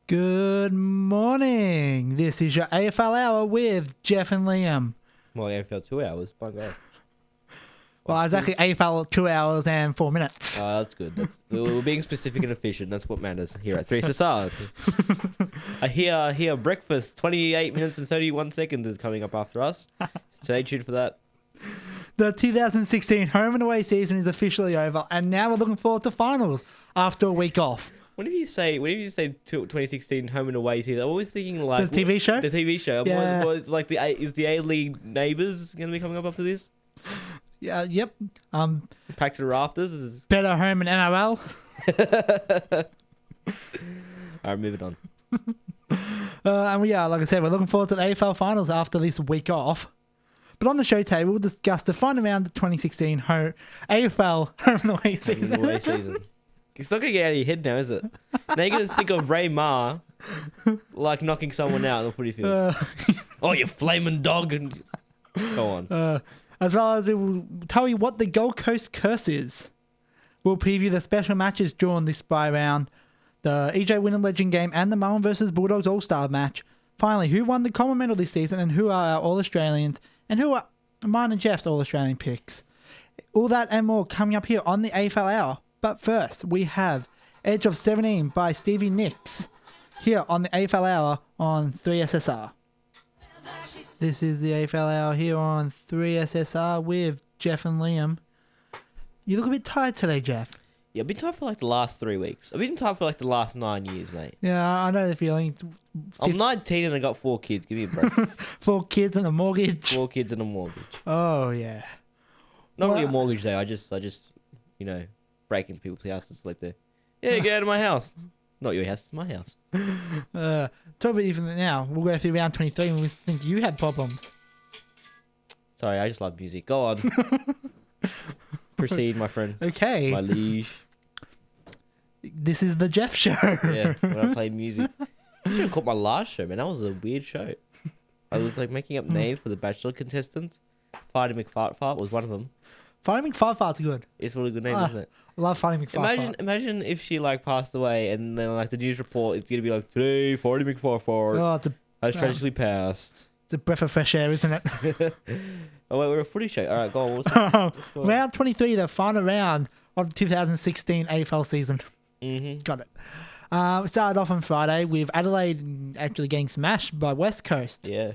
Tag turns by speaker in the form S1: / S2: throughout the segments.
S1: Good morning. This is your AFL Hour with Geoff and Liam.
S2: Well, AFL 2 hours. By God.
S1: Well, it's actually AFL 2 hours and 4 minutes.
S2: Oh, that's good. We're being specific and efficient. That's what matters here at 3SSR. I hear breakfast. 28 minutes and 31 seconds is coming up after us. Stay tuned for that.
S1: The 2016 home and away season is officially over, and now we're looking forward to finals after a week off.
S2: Whenever you say 2016 home and away season, I'm always thinking like
S1: The TV show?
S2: The TV show.
S1: Yeah.
S2: Like is the A-League Neighbours going to be coming up after this?
S1: Yeah, yep.
S2: Packed to the rafters.
S1: Better home in NRL.
S2: Alright, moving on.
S1: And we are, like I said, we're looking forward to the AFL finals after this week off. But on the show today, we'll discuss the final round of the 2016 AFL home and away season.
S2: Home and away season. It's not going to get out of your head now, is it? Now you're going to think of Ray Ma like knocking someone out on the footy field. Oh, you flaming dog. And go on.
S1: As well as it will tell you what the Gold Coast curse is. We'll preview the special matches during this bye round, the EJ Winner Legend game and the Mullen versus Bulldogs All-Star match. Finally, who won the common medal this season and who are our All-Australians and who are mine and Jeff's All-Australian picks. All that and more coming up here on the AFL Hour. But first, we have Edge of 17 by Stevie Nicks here on the AFL Hour on 3SSR. This is the AFL Hour here on 3SSR with Geoff and Liam. You look a bit tired today, Geoff.
S2: Yeah, I've been tired for like the last 3 weeks. I've been tired for like the last 9 years, mate.
S1: Yeah, I know the feeling.
S2: I'm 19 and I got 4 kids. Give me a break.
S1: 4 kids and a mortgage.
S2: 4 kids and a mortgage.
S1: Oh, yeah.
S2: Not really a mortgage though. I just, break into people's houses to sleep there. Yeah, get out of my house. Not your house, it's my house.
S1: Talk about even now. We'll go through round 23 and we think you had problems.
S2: Sorry, I just love music. Go on. Proceed, my friend.
S1: Okay.
S2: My liege.
S1: This is the Geoff show.
S2: Yeah, when I play music. You should have caught my last show, man. That was a weird show. I was like making up names for the Bachelor contestants. Fighty McFart was one of them.
S1: Fighting McFart's good.
S2: It's a really good name, isn't it?
S1: I love Fighting McFart.
S2: Imagine if she like passed away and then like the news report is gonna be like today Fighty McFart has tragically passed.
S1: It's a breath of fresh air, isn't it?
S2: Oh wait, we're a footy show. All right, go on.
S1: Round 23, the final round of the 2016 AFL season.
S2: Mm-hmm.
S1: Got it. We started off on Friday with Adelaide actually getting smashed by West Coast.
S2: Yeah.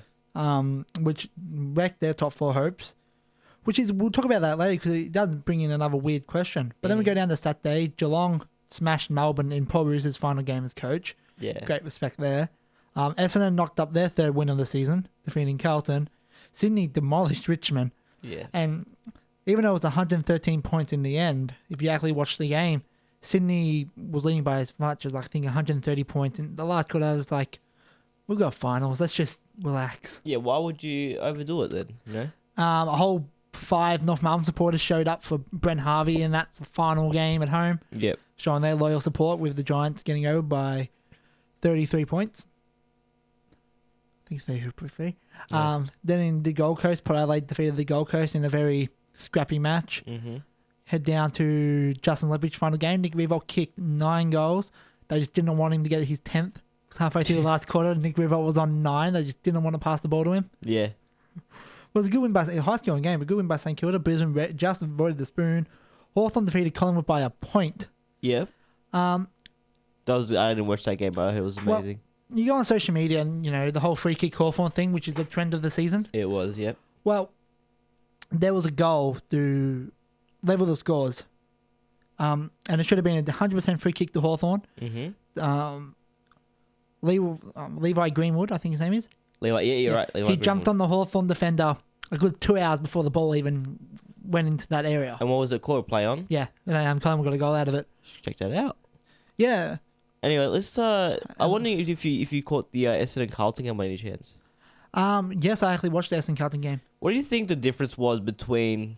S1: Which wrecked their top 4 hopes. We'll talk about that later because it does bring in another weird question. But then we go down to Saturday. Geelong smashed Melbourne in Paul Roos's final game as coach.
S2: Yeah.
S1: Great respect there. Essendon knocked up their 3rd win of the season, defeating Carlton. Sydney demolished Richmond.
S2: Yeah.
S1: And even though it was 113 points in the end, if you actually watch the game, Sydney was leading by as much as I think 130 points. In the last quarter, I was like, we've got finals. Let's just relax.
S2: Yeah, why would you overdo it then? You know?
S1: A whole 5 North Melbourne supporters showed up for Brent Harvey, and that's the final game at home.
S2: Yep.
S1: Showing their loyal support with the Giants getting over by 33 points. I think it's 33.
S2: Yeah.
S1: Then in the Gold Coast, Port Adelaide defeated the Gold Coast in a very scrappy match.
S2: Mm-hmm.
S1: Head down to Justin Lepage final game. Nick Riewoldt kicked 9 goals. They just didn't want him to get his 10th. It was halfway through the last quarter. Nick Riewoldt was on 9. They just didn't want to pass the ball to him.
S2: Yeah.
S1: It was a good win by a high-scoring game, a good win by St Kilda. Brisbane just avoided the spoon. Hawthorn defeated Collingwood by a point.
S2: Yeah. I didn't watch that game, but I heard it was amazing.
S1: Well, you go on social media and, the whole free kick Hawthorn thing, which is the trend of the season.
S2: It was, yep.
S1: Well, there was a goal to level the scores. And it should have been a 100% free kick to Hawthorn.
S2: Mm-hmm.
S1: Levi Greenwood, I think his name is.
S2: Levi, yeah, you're right. Levi
S1: he jumped on the Hawthorn defender a good 2 hours before the ball even went into that area.
S2: And what was it called? Play on?
S1: Yeah, and Collingwood got a goal out of it.
S2: Check that out.
S1: Yeah.
S2: Anyway, let's. I wonder if you caught the Essendon Carlton game by any chance.
S1: Yes, I actually watched the Essendon Carlton game.
S2: What do you think the difference was between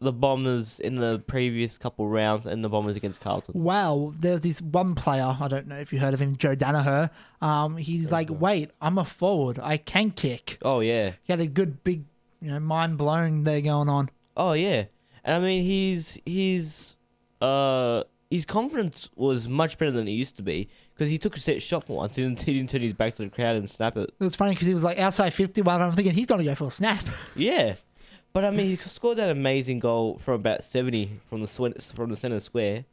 S2: the Bombers in the previous couple rounds and the Bombers against Carlton?
S1: Well, there's this one player, I don't know if you heard of him, Joe Danaher. He's like, wait, I'm a forward. I can kick.
S2: Oh, yeah.
S1: He had a good big, mind blown there going on.
S2: Oh, yeah. And I mean, he's his confidence was much better than it used to be because he took a set shot for once. He didn't turn his back to the crowd and snap it.
S1: It was funny because he was like outside 51. I'm thinking he's going to go for a snap.
S2: Yeah. But I mean, he scored that amazing goal from about 70 from the centre square.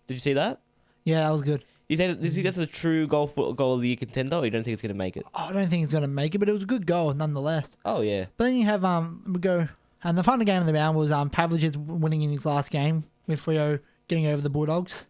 S2: Did you see that?
S1: Yeah, that was good.
S2: You think that's a true goal of the year contender, or you don't think it's going to make it?
S1: I don't think he's going to make it, but it was a good goal nonetheless.
S2: Oh yeah.
S1: But then you have we go, and the final game of the round was Pavlich's winning in his last game with Rio getting over the Bulldogs.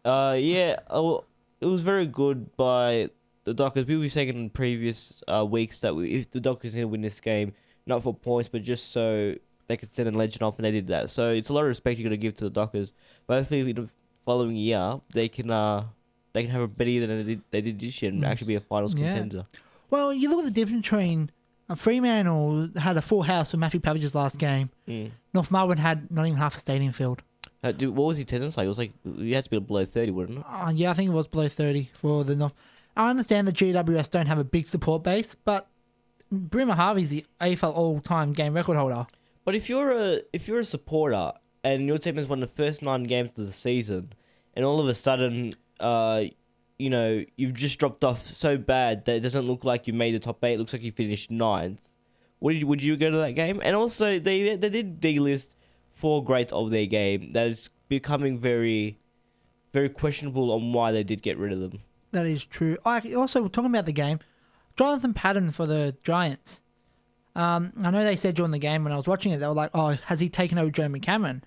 S2: Yeah. Oh, it was very good by the Dockers. We were saying in previous weeks that if the Dockers going to win this game, not for points, but just so they could send a legend off, and they did that. So it's a lot of respect you're going to give to the Dockers. But hopefully, the following year, they can have a better year than they did this year and actually be a finals contender.
S1: Well, you look at the difference between Fremantle had a full house with Matthew Pavlich's last game. North Melbourne had not even half a stadium filled.
S2: What was his attendance like? It was like you had to be below 30, wouldn't it?
S1: Yeah, I think it was below 30 for the North. I understand the GWS don't have a big support base, but Bremer Harvey's the AFL all-time game record holder.
S2: But if you're a supporter and your team has won the first 9 games of the season, and all of a sudden, you've just dropped off so bad that it doesn't look like you made the top 8. It looks like you finished 9th. Would you go to that game? And also, they did delist 4 greats of their game. That is becoming very, very questionable on why they did get rid of them.
S1: That is true. Also, talking about the game, Jonathan Patton for the Giants. I know they said during the game when I was watching it, they were like, "Oh, has he taken over Jeremy Cameron?"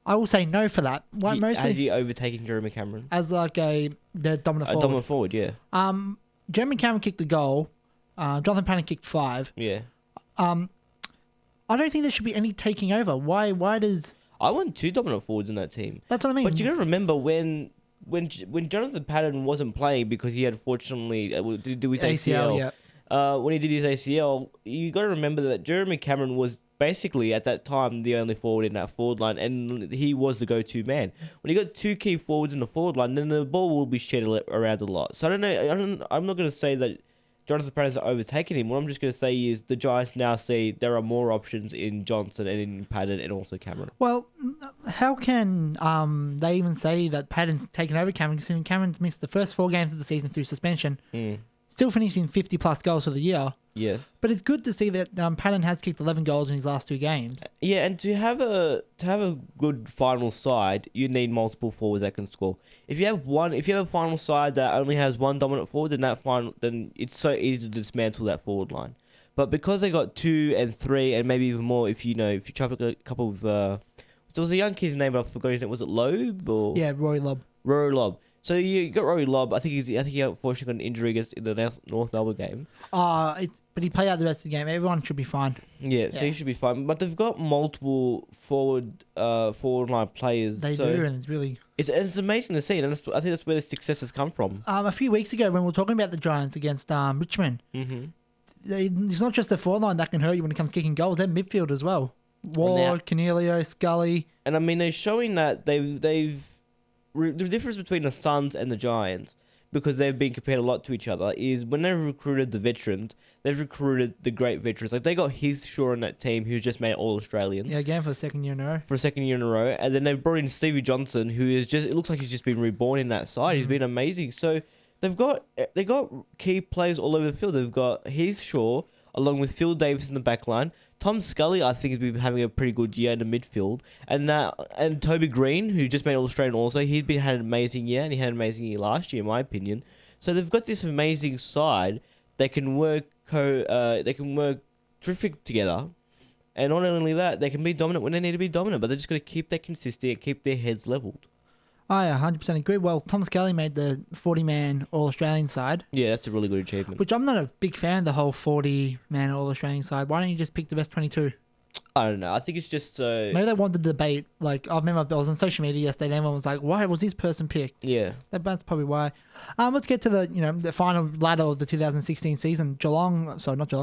S1: I will say no for that. Mostly
S2: has he overtaken Jeremy Cameron
S1: as like the dominant forward?
S2: Dominant forward, yeah.
S1: Jeremy Cameron kicked the goal. Jonathan Patton kicked 5.
S2: Yeah.
S1: I don't think there should be any taking over. Why does...
S2: I want 2 dominant forwards in that team.
S1: That's what I mean.
S2: But you got to remember when Jonathan Patton wasn't playing because he had fortunately did his ACL.
S1: Yeah.
S2: When he did his ACL, you got to remember that Jeremy Cameron was basically at that time the only forward in that forward line, and he was the go-to man. When you got 2 key forwards in the forward line, then the ball will be shed around a lot. So I don't know. I'm not going to say that Jonathan Patton's overtaken him. What I'm just going to say is the Giants now see there are more options in Johnson and in Patton and also Cameron.
S1: Well, how can they even say that Patton's taken over Cameron, considering Cameron's missed the first 4 games of the season through suspension, still finishing 50-plus goals for the year?
S2: Yes.
S1: But it's good to see that Patton has kicked 11 goals in his last 2 games.
S2: Yeah, and to have a good final side, you need multiple forwards that can score. If you have a final side that only has 1 dominant forward, then it's so easy to dismantle that forward line. But because they got 2 and 3 and maybe even more, if you chop a couple of there was a young kid's name, but I forgot his name. Was it Loeb or?
S1: Yeah, Rory Lobb.
S2: Rory Lobb. So you got Rory Lobb. I think he unfortunately got an injury in the North Melbourne game.
S1: But he played out the rest of the game. Everyone should be fine.
S2: Yeah, so he should be fine. But they've got multiple forward line players.
S1: They do, and it's really...
S2: It's amazing to see, and I think that's where the success has come from.
S1: A few weeks ago, when we were talking about the Giants against Richmond, it's not just the forward line that can hurt you when it comes to kicking goals. They're midfield as well. Ward, Cornelio, Scully.
S2: And I mean, they're showing that the difference between the Suns and the Giants, because they've been compared a lot to each other, is when they've recruited the veterans, they've recruited the great veterans. Like, they got Heath Shaw in that team, who's just made All-Australian.
S1: Yeah, again for the second year in a row.
S2: And then they've brought in Stevie Johnson, who is just, it looks like he's just been reborn in that side. He's been amazing. So they got key players all over the field. They've got Heath Shaw, along with Phil Davis in the back line. Tom Scully, I think, has been having a pretty good year in the midfield. And Toby Green, who just made All-Australian also, had an amazing year, and he had an amazing year last year, in my opinion. So they've got this amazing side. They can work terrific together. And not only that, they can be dominant when they need to be dominant, but they're just going to keep that consistency and keep their heads leveled.
S1: I 100% agree. Well, Tom Scully made the 40-man All-Australian side.
S2: Yeah, that's a really good achievement.
S1: Which I'm not a big fan of the whole 40-man All-Australian side. Why don't you just pick the best 22?
S2: I don't know. I think it's just so...
S1: Maybe they wanted to debate. Like, I remember I was on social media yesterday and everyone was like, why was this person picked?
S2: Yeah.
S1: That's probably why. Let's get to the final ladder of the 2016 season.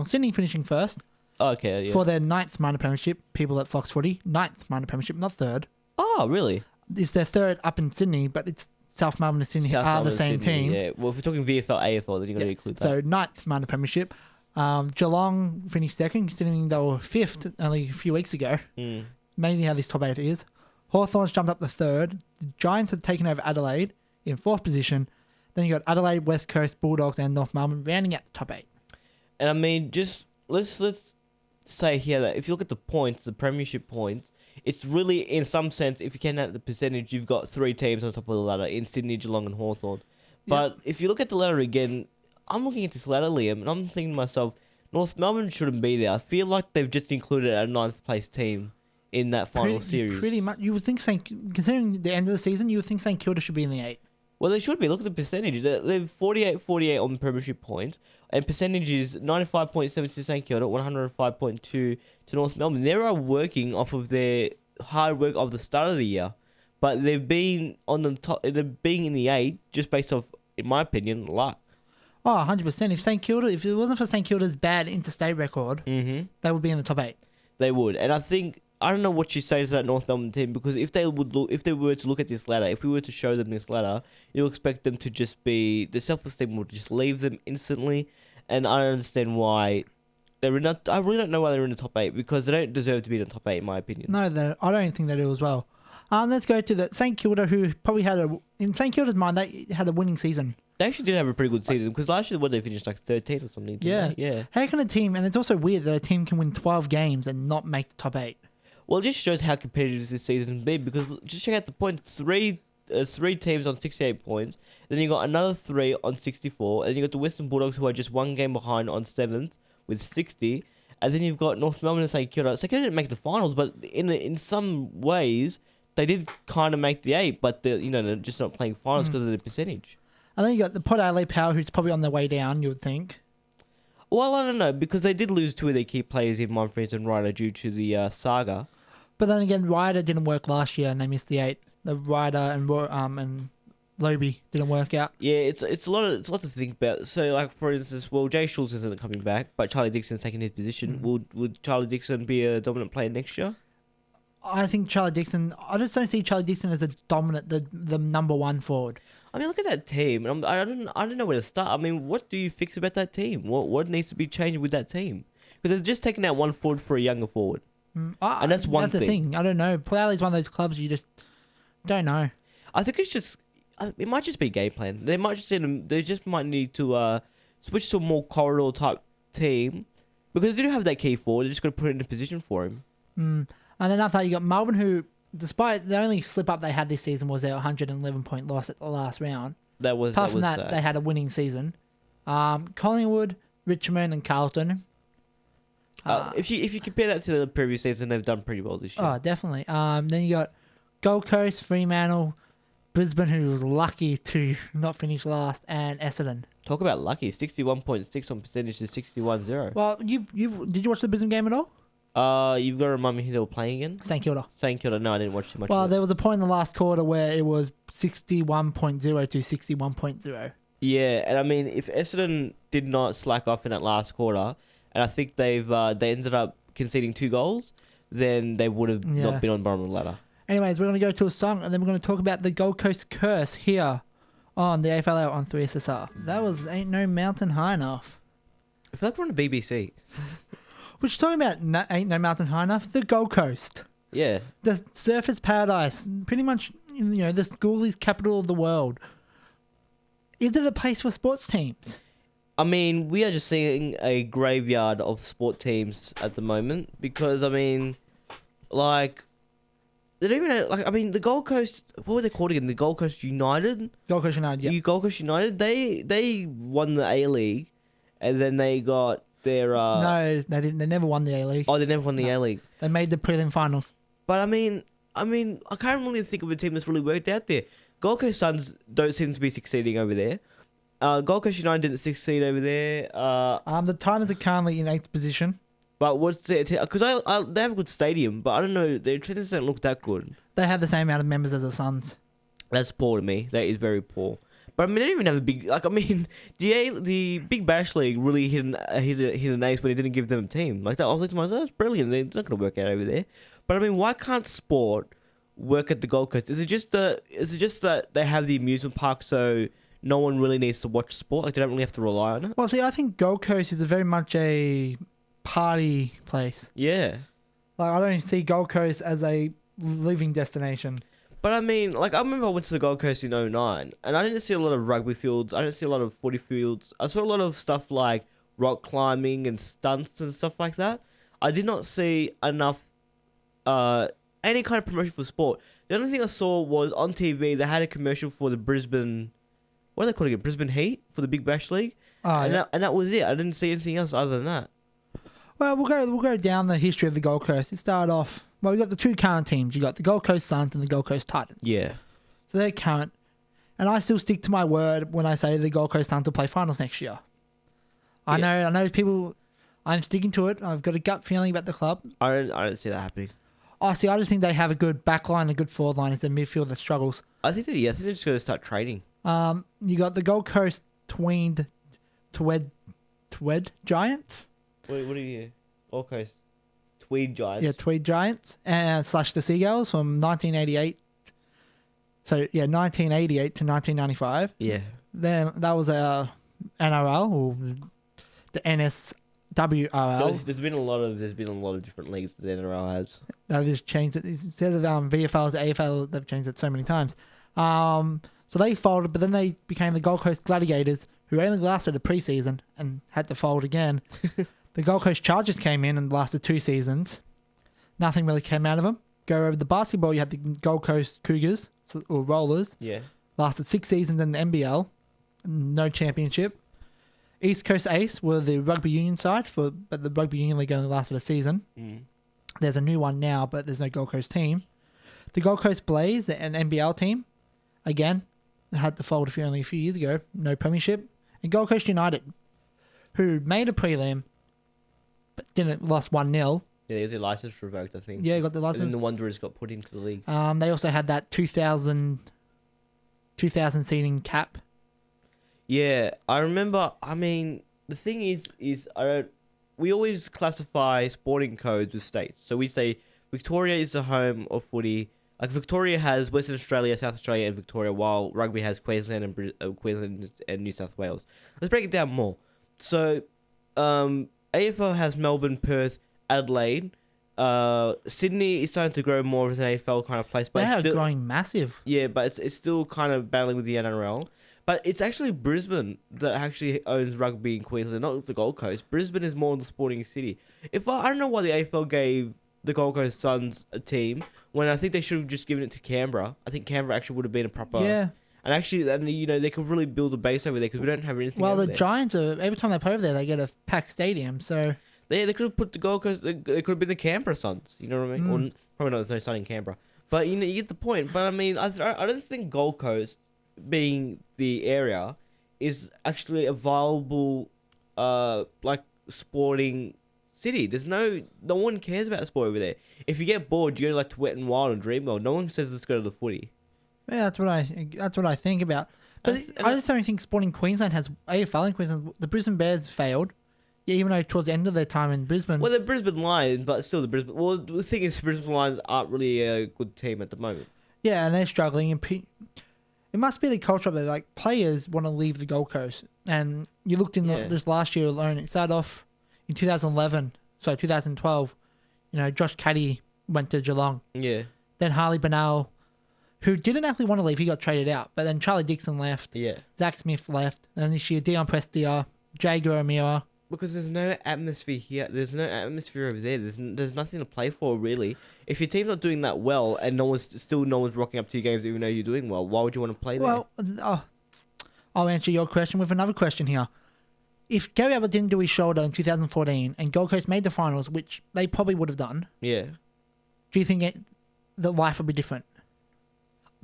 S1: Sydney finishing first.
S2: Okay, yeah.
S1: For their 9th minor premiership. People at Fox Footy. 9th minor premiership, not 3rd.
S2: Oh, really?
S1: It's their 3rd up in Sydney, but it's South Melbourne and Sydney are the same team.
S2: Yeah, well, if we're talking VFL, AFL, then you've got to include that.
S1: So 9th minor premiership. Geelong finished 2nd, considering they were 5th only a few weeks ago. Amazing how this top 8 is. Hawthorns jumped up to third. The Giants had taken over Adelaide in fourth position. Then you got Adelaide, West Coast, Bulldogs, and North Melbourne rounding out the top 8.
S2: And I mean, just let's say here that if you look at the points, the premiership points, it's really, in some sense, if you can add the percentage, you've got 3 teams on top of the ladder in Sydney, Geelong, and Hawthorn. But if you look at the ladder again, I'm looking at this ladder, Liam, and I'm thinking to myself, North Melbourne shouldn't be there. I feel like they've just included a 9th place team in that final series.
S1: Pretty much. You would think, considering the end of the season, you would think St Kilda should be in the 8.
S2: Well, they should be. Look at the percentage. They're 48-48 on the premiership points. And percentage is 95.7 to St Kilda, 105.2 to North Melbourne. They are working off of their hard work of the start of the year. But they've been on the top. They're being in the 8 just based off, in my opinion, luck.
S1: Oh, 100%. If it wasn't for St Kilda's bad interstate record, they would be in the top 8.
S2: They would. And I don't know what you say to that North Melbourne team, because if they were to look at this ladder, if we were to show them this ladder, you'll expect them to just be, the self-esteem would just leave them instantly, and I don't understand why they're in. I really don't know why they're in the top 8, because they don't deserve to be in the top 8 in my opinion.
S1: No, I don't think they do as well. Let's go to the St Kilda, who probably in St Kilda's mind, they had a winning season.
S2: They actually did have a pretty good season, because last year they finished like 13th or something. Yeah.
S1: How can a team, and it's also weird that a team can win 12 games and not make the top 8.
S2: Well, it just shows how competitive this season will be, because just check out the points. Three teams on 68 points. Then you got another 3 on 64. And you got the Western Bulldogs, who are just 1 game behind on 7th with 60. And then you've got North Melbourne and St Kilda. St Kilda didn't make the finals, but in some ways, they did kind of make the 8. But they're just not playing finals because of the percentage.
S1: And then you got the Port Adelaide Power, who's probably on their way down, you would think.
S2: Well, I don't know, because they did lose 2 of their key players in Monfries and Ryder due to the saga.
S1: But then again, Ryder didn't work last year, and they missed the 8. The Ryder and Lobe didn't work out.
S2: Yeah, it's a lot to think about. So, like, for instance, Jay Schultz isn't coming back, but Charlie Dixon's taking his position. Would Charlie Dixon be a dominant player next year?
S1: I think Charlie Dixon. I just don't see Charlie Dixon as a dominant, the number 1 forward.
S2: I mean, look at that team, and I don't know where to start. I mean, what do you fix about that team? What needs to be changed with that team? Because they've just taken out 1 forward for a younger forward. And that's one thing.
S1: That's the thing. I don't know. Port Adelaide's one of those clubs you just don't know.
S2: I think it might just be game plan. They might need to switch to a more corridor type team, because they do have that key forward. They're just got to put it in a position for him.
S1: And then after that, you got Melbourne, who, despite the only slip up they had this season was their 111-point loss at the last round. Apart from that,
S2: sad.
S1: They had a winning season. Collingwood, Richmond, and Carlton.
S2: If you compare that to the previous season, they've done pretty well this year.
S1: Oh, definitely. Then you got Gold Coast, Fremantle, Brisbane, who was lucky to not finish last, and Essendon.
S2: Talk about lucky, 61.6 on percentage to 61-0.
S1: Well, did you watch the Brisbane game at all?
S2: You've got to remind me who they were playing again.
S1: St Kilda.
S2: St Kilda. No, I didn't watch too much.
S1: Well, there was a point in the last quarter where it was 61.0 to 61.0.
S2: Yeah, and I mean, if Essendon did not slack off in that last quarter, and I think they ended up conceding 2 goals, then they would have not been on the bottom of the ladder.
S1: Anyways, we're going to go to a song, and then we're going to talk about the Gold Coast curse here on the AFL Hour on 3SSR. That was Ain't No Mountain High Enough.
S2: I feel like we're on the BBC.
S1: Which, talking about Ain't No Mountain High Enough, the Gold Coast.
S2: Yeah.
S1: The surfers' paradise. Pretty much, the schoolies' capital of the world. Is it a place for sports teams?
S2: I mean, we are just seeing a graveyard of sport teams at the moment, because, I mean, like, they don't even have, like, I mean, the Gold Coast, what were they called again? The Gold Coast United?
S1: Gold Coast United, yeah.
S2: Gold Coast United, they won the A-League, and then they got their...
S1: No, they didn't. They never won the A-League.
S2: Oh, they never won the A-League.
S1: They made the prelim finals.
S2: But, I mean, I can't really think of a team that's really worked out there. Gold Coast Suns don't seem to be succeeding over there. Gold Coast United didn't succeed over there.
S1: The Titans are currently in 8th position.
S2: But what's it? Because they have a good stadium, but I don't know. Their trainers don't look that good.
S1: They have the same amount of members as the Suns.
S2: That's poor to me. That is very poor. But I mean, they don't even have a big. Like, I mean, the Big Bash League really hit an ace when it didn't give them a team like that. I was like to myself, that's brilliant. They're not going to work out over there. But I mean, why can't sport work at the Gold Coast? Is it just that they have the amusement park, so no one really needs to watch sport? Like, they don't really have to rely on it.
S1: Well, see, I think Gold Coast is very much a party place.
S2: Yeah.
S1: Like, I don't see Gold Coast as a living destination.
S2: But I mean, like, I remember I went to the Gold Coast in '09, and I didn't see a lot of rugby fields. I didn't see a lot of footy fields. I saw a lot of stuff like rock climbing and stunts and stuff like that. I did not see enough, any kind of promotion for sport. The only thing I saw was on TV, they had a commercial for the Brisbane, what are they calling it? Brisbane Heat for the Big Bash League. And that was it. I didn't see anything else other than that.
S1: Well, we'll go down the history of the Gold Coast. It started off. Well, we got the two current teams. You got the Gold Coast Suns and the Gold Coast Titans.
S2: Yeah.
S1: So they're current, and I still stick to my word when I say the Gold Coast Suns will play finals next year. I know people. I'm sticking to it. I've got a gut feeling about the club.
S2: I don't see that happening.
S1: I just think they have a good back line, a good forward line as their midfield that struggles.
S2: I think they're just going to start trading.
S1: You got the Gold Coast Twed Giants.
S2: What are you? Gold Coast Tweed Giants.
S1: Yeah, Tweed Giants and / the Seagulls from 1988. So yeah, 1988 to 1995.
S2: Yeah.
S1: Then that was a NRL or the NSWRL.
S2: There's been a lot of different leagues that the NRL has.
S1: They've just changed it instead of VFL to AFL. They've changed it so many times. So they folded, but then they became the Gold Coast Gladiators, who only lasted a preseason and had to fold again. The Gold Coast Chargers came in and lasted 2 seasons. Nothing really came out of them. Go over the basketball, you had the Gold Coast Cougars, or Rollers.
S2: Yeah.
S1: Lasted 6 seasons in the NBL. No championship. East Coast Ace were the rugby union side, but the rugby union league only lasted a season.
S2: Mm.
S1: There's a new one now, but there's no Gold Coast team. The Gold Coast Blaze, an NBL team, again, had to fold only a few years ago. No premiership. And Gold Coast United, who made a prelim, but lost 1-0.
S2: Yeah, there's a license revoked, I think.
S1: Yeah, got the license.
S2: And then the Wanderers got put into the league.
S1: They also had that 2,000 seating cap.
S2: Yeah, I remember. I mean, the thing is we always classify sporting codes with states. So we say Victoria is the home of footy. Like Victoria has Western Australia, South Australia, and Victoria, while rugby has Queensland and New South Wales. Let's break it down more. So, AFL has Melbourne, Perth, Adelaide. Sydney is starting to grow more as an AFL kind of place, but
S1: It's growing massive.
S2: Yeah, but it's still kind of battling with the NRL. But it's actually Brisbane that actually owns rugby in Queensland, not the Gold Coast. Brisbane is more of the sporting city. I don't know why the AFL gave the Gold Coast Suns a team when I think they should have just given it to Canberra. I think Canberra actually would have been a proper...
S1: Yeah.
S2: And actually, they could really build a base over there because we don't have anything.
S1: Well,
S2: over
S1: the
S2: there.
S1: Giants every time they play over there, they get a packed stadium. So
S2: they could have put the Gold Coast. They could have been the Canberra Suns. You know what I mean? Or probably not. There's no sun in Canberra. But you get the point. But I mean, I don't think Gold Coast, being the area, is actually a viable, sporting city. There's no one cares about sport over there. If you get bored, you go like to Wet and Wild or Dreamworld. No one says let's go to the footy.
S1: Yeah, that's what I think about. But I just don't think Sporting Queensland has AFL in Queensland. The Brisbane Bears failed. Yeah, even though towards the end of their time in Brisbane.
S2: Well, the Brisbane Lions, but still the Brisbane. Well, the thing is, Brisbane Lions aren't really a good team at the moment.
S1: Yeah, and they're struggling. And it must be the culture of it. Like players want to leave the Gold Coast, and you looked in this last year alone. It started off in 2012. Josh Caddy went to Geelong.
S2: Yeah.
S1: Then Harley Bennell, who didn't actually want to leave, he got traded out. But then Charlie Dixon left.
S2: Yeah.
S1: Zach Smith left. And this year, Dion Prestia, Jager O'Meara.
S2: Because there's no atmosphere here. There's no atmosphere over there. There's nothing to play for, really. If your team's not doing that well and no one's rocking up to your games even though you're doing well, why would you want to play there?
S1: Well, I'll answer your question with another question here. If Gary Ablett didn't do his shoulder in 2014 and Gold Coast made the finals, which they probably would have done,
S2: yeah,
S1: do you think the life would be different?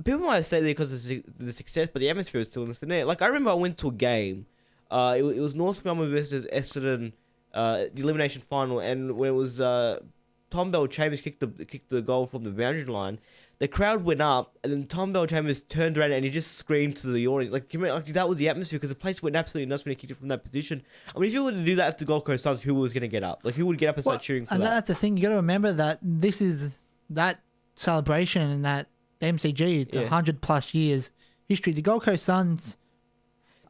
S2: People might say that because of the success, but the atmosphere is still in the net. Like, I remember I went to a game. It was North Melbourne versus Essendon, the elimination final, and when it was Tom Bell Chambers kicked the goal from the boundary line, the crowd went up, and then Tom Bell Chambers turned around and he just screamed to the audience. Like that was the atmosphere because the place went absolutely nuts when he kicked it from that position. I mean, if you were to do that at the Gold Coast Suns, who was going to get up? Like, who would get up and start cheering for that?
S1: And that's the thing. You got to remember that this is that celebration and that MCG. It's 100+ years history. The Gold Coast Suns.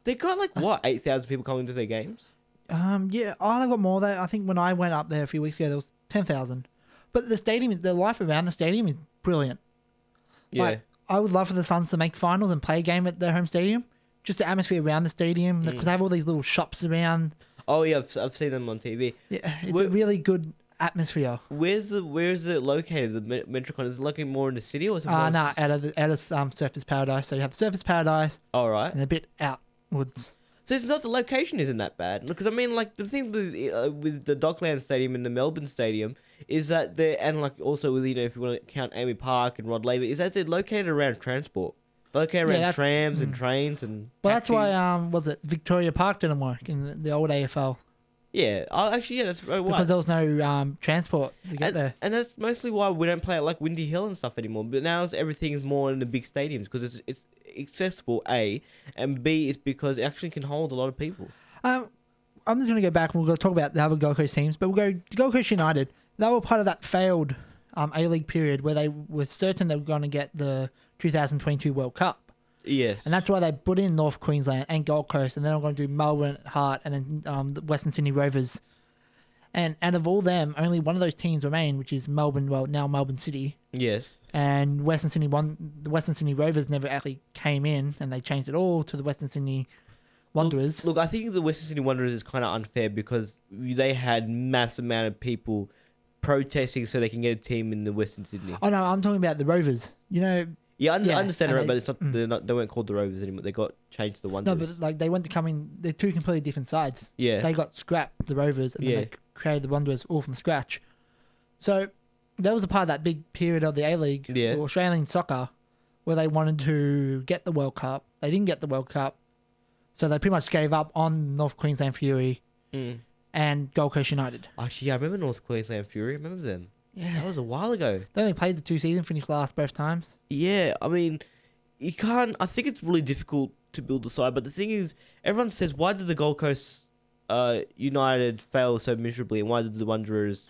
S2: They got 8,000 people coming to their games.
S1: Yeah, I got more. I think when I went up there a few weeks ago, there was 10,000. But the life around the stadium is brilliant.
S2: Yeah.
S1: Like, I would love for the Suns to make finals and play a game at their home stadium. Just the atmosphere around the stadium, because they have all these little shops around.
S2: Oh yeah, I've seen them on TV.
S1: Yeah, it's a really good atmosphere.
S2: Where's it located? The Metricon, is it located more in the city or something?
S1: Nah, out of Surfers Paradise. So you have Surfers Paradise
S2: All right.
S1: and a bit outwards.
S2: So it's not, the location isn't that bad, because I mean, like, the thing with the Dockland Stadium and the Melbourne Stadium is that and like also with, if you want to count Amy Park and Rod Laver, is that they're located around transport, they're located around trams and trains and.
S1: Well, that's why was it Victoria Park didn't work in the old AFL.
S2: Yeah, actually, yeah, that's right.
S1: Because there was no transport to get there.
S2: And that's mostly why we don't play at like Windy Hill and stuff anymore. But now everything's more in the big stadiums because it's accessible, A, and B is because it actually can hold a lot of people.
S1: I'm just going to go back and we're going to talk about the other Gold Coast teams, but we'll go to Gold Coast United. They were part of that failed A-League period where they were certain they were going to get the 2022 World Cup.
S2: Yes.
S1: And that's why they put in North Queensland and Gold Coast, and then I'm going to do Melbourne, Hart, and then the Western Sydney Rovers. And out of all them, only one of those teams remain, which is Melbourne, well, now Melbourne City.
S2: Yes.
S1: And the Western Sydney Rovers never actually came in, and they changed it all to the Western Sydney Wanderers.
S2: Look, I think the Western Sydney Wanderers is kind of unfair because they had mass amount of people protesting so they can get a team in the Western Sydney.
S1: Oh, no, I'm talking about the Rovers.
S2: Yeah, I understand, right? But it's not. They weren't called the Rovers anymore. They got changed to the Wanderers.
S1: No, but like they went to come in. They're two completely different sides.
S2: Yeah.
S1: They got scrapped, the Rovers, and then they created the Wanderers all from scratch. So that was a part of that big period of the A-League, or Australian soccer, where they wanted to get the World Cup. They didn't get the World Cup, so they pretty much gave up on North Queensland Fury and Gold Coast United.
S2: Actually, yeah, I remember North Queensland Fury. I remember them.
S1: Yeah,
S2: that was a while ago.
S1: They only played the 2 seasons, finished last both times.
S2: Yeah, I mean, you can't. I think it's really difficult to build a side, but the thing is, everyone says, why did the Gold Coast United fail so miserably, and why did the Wanderers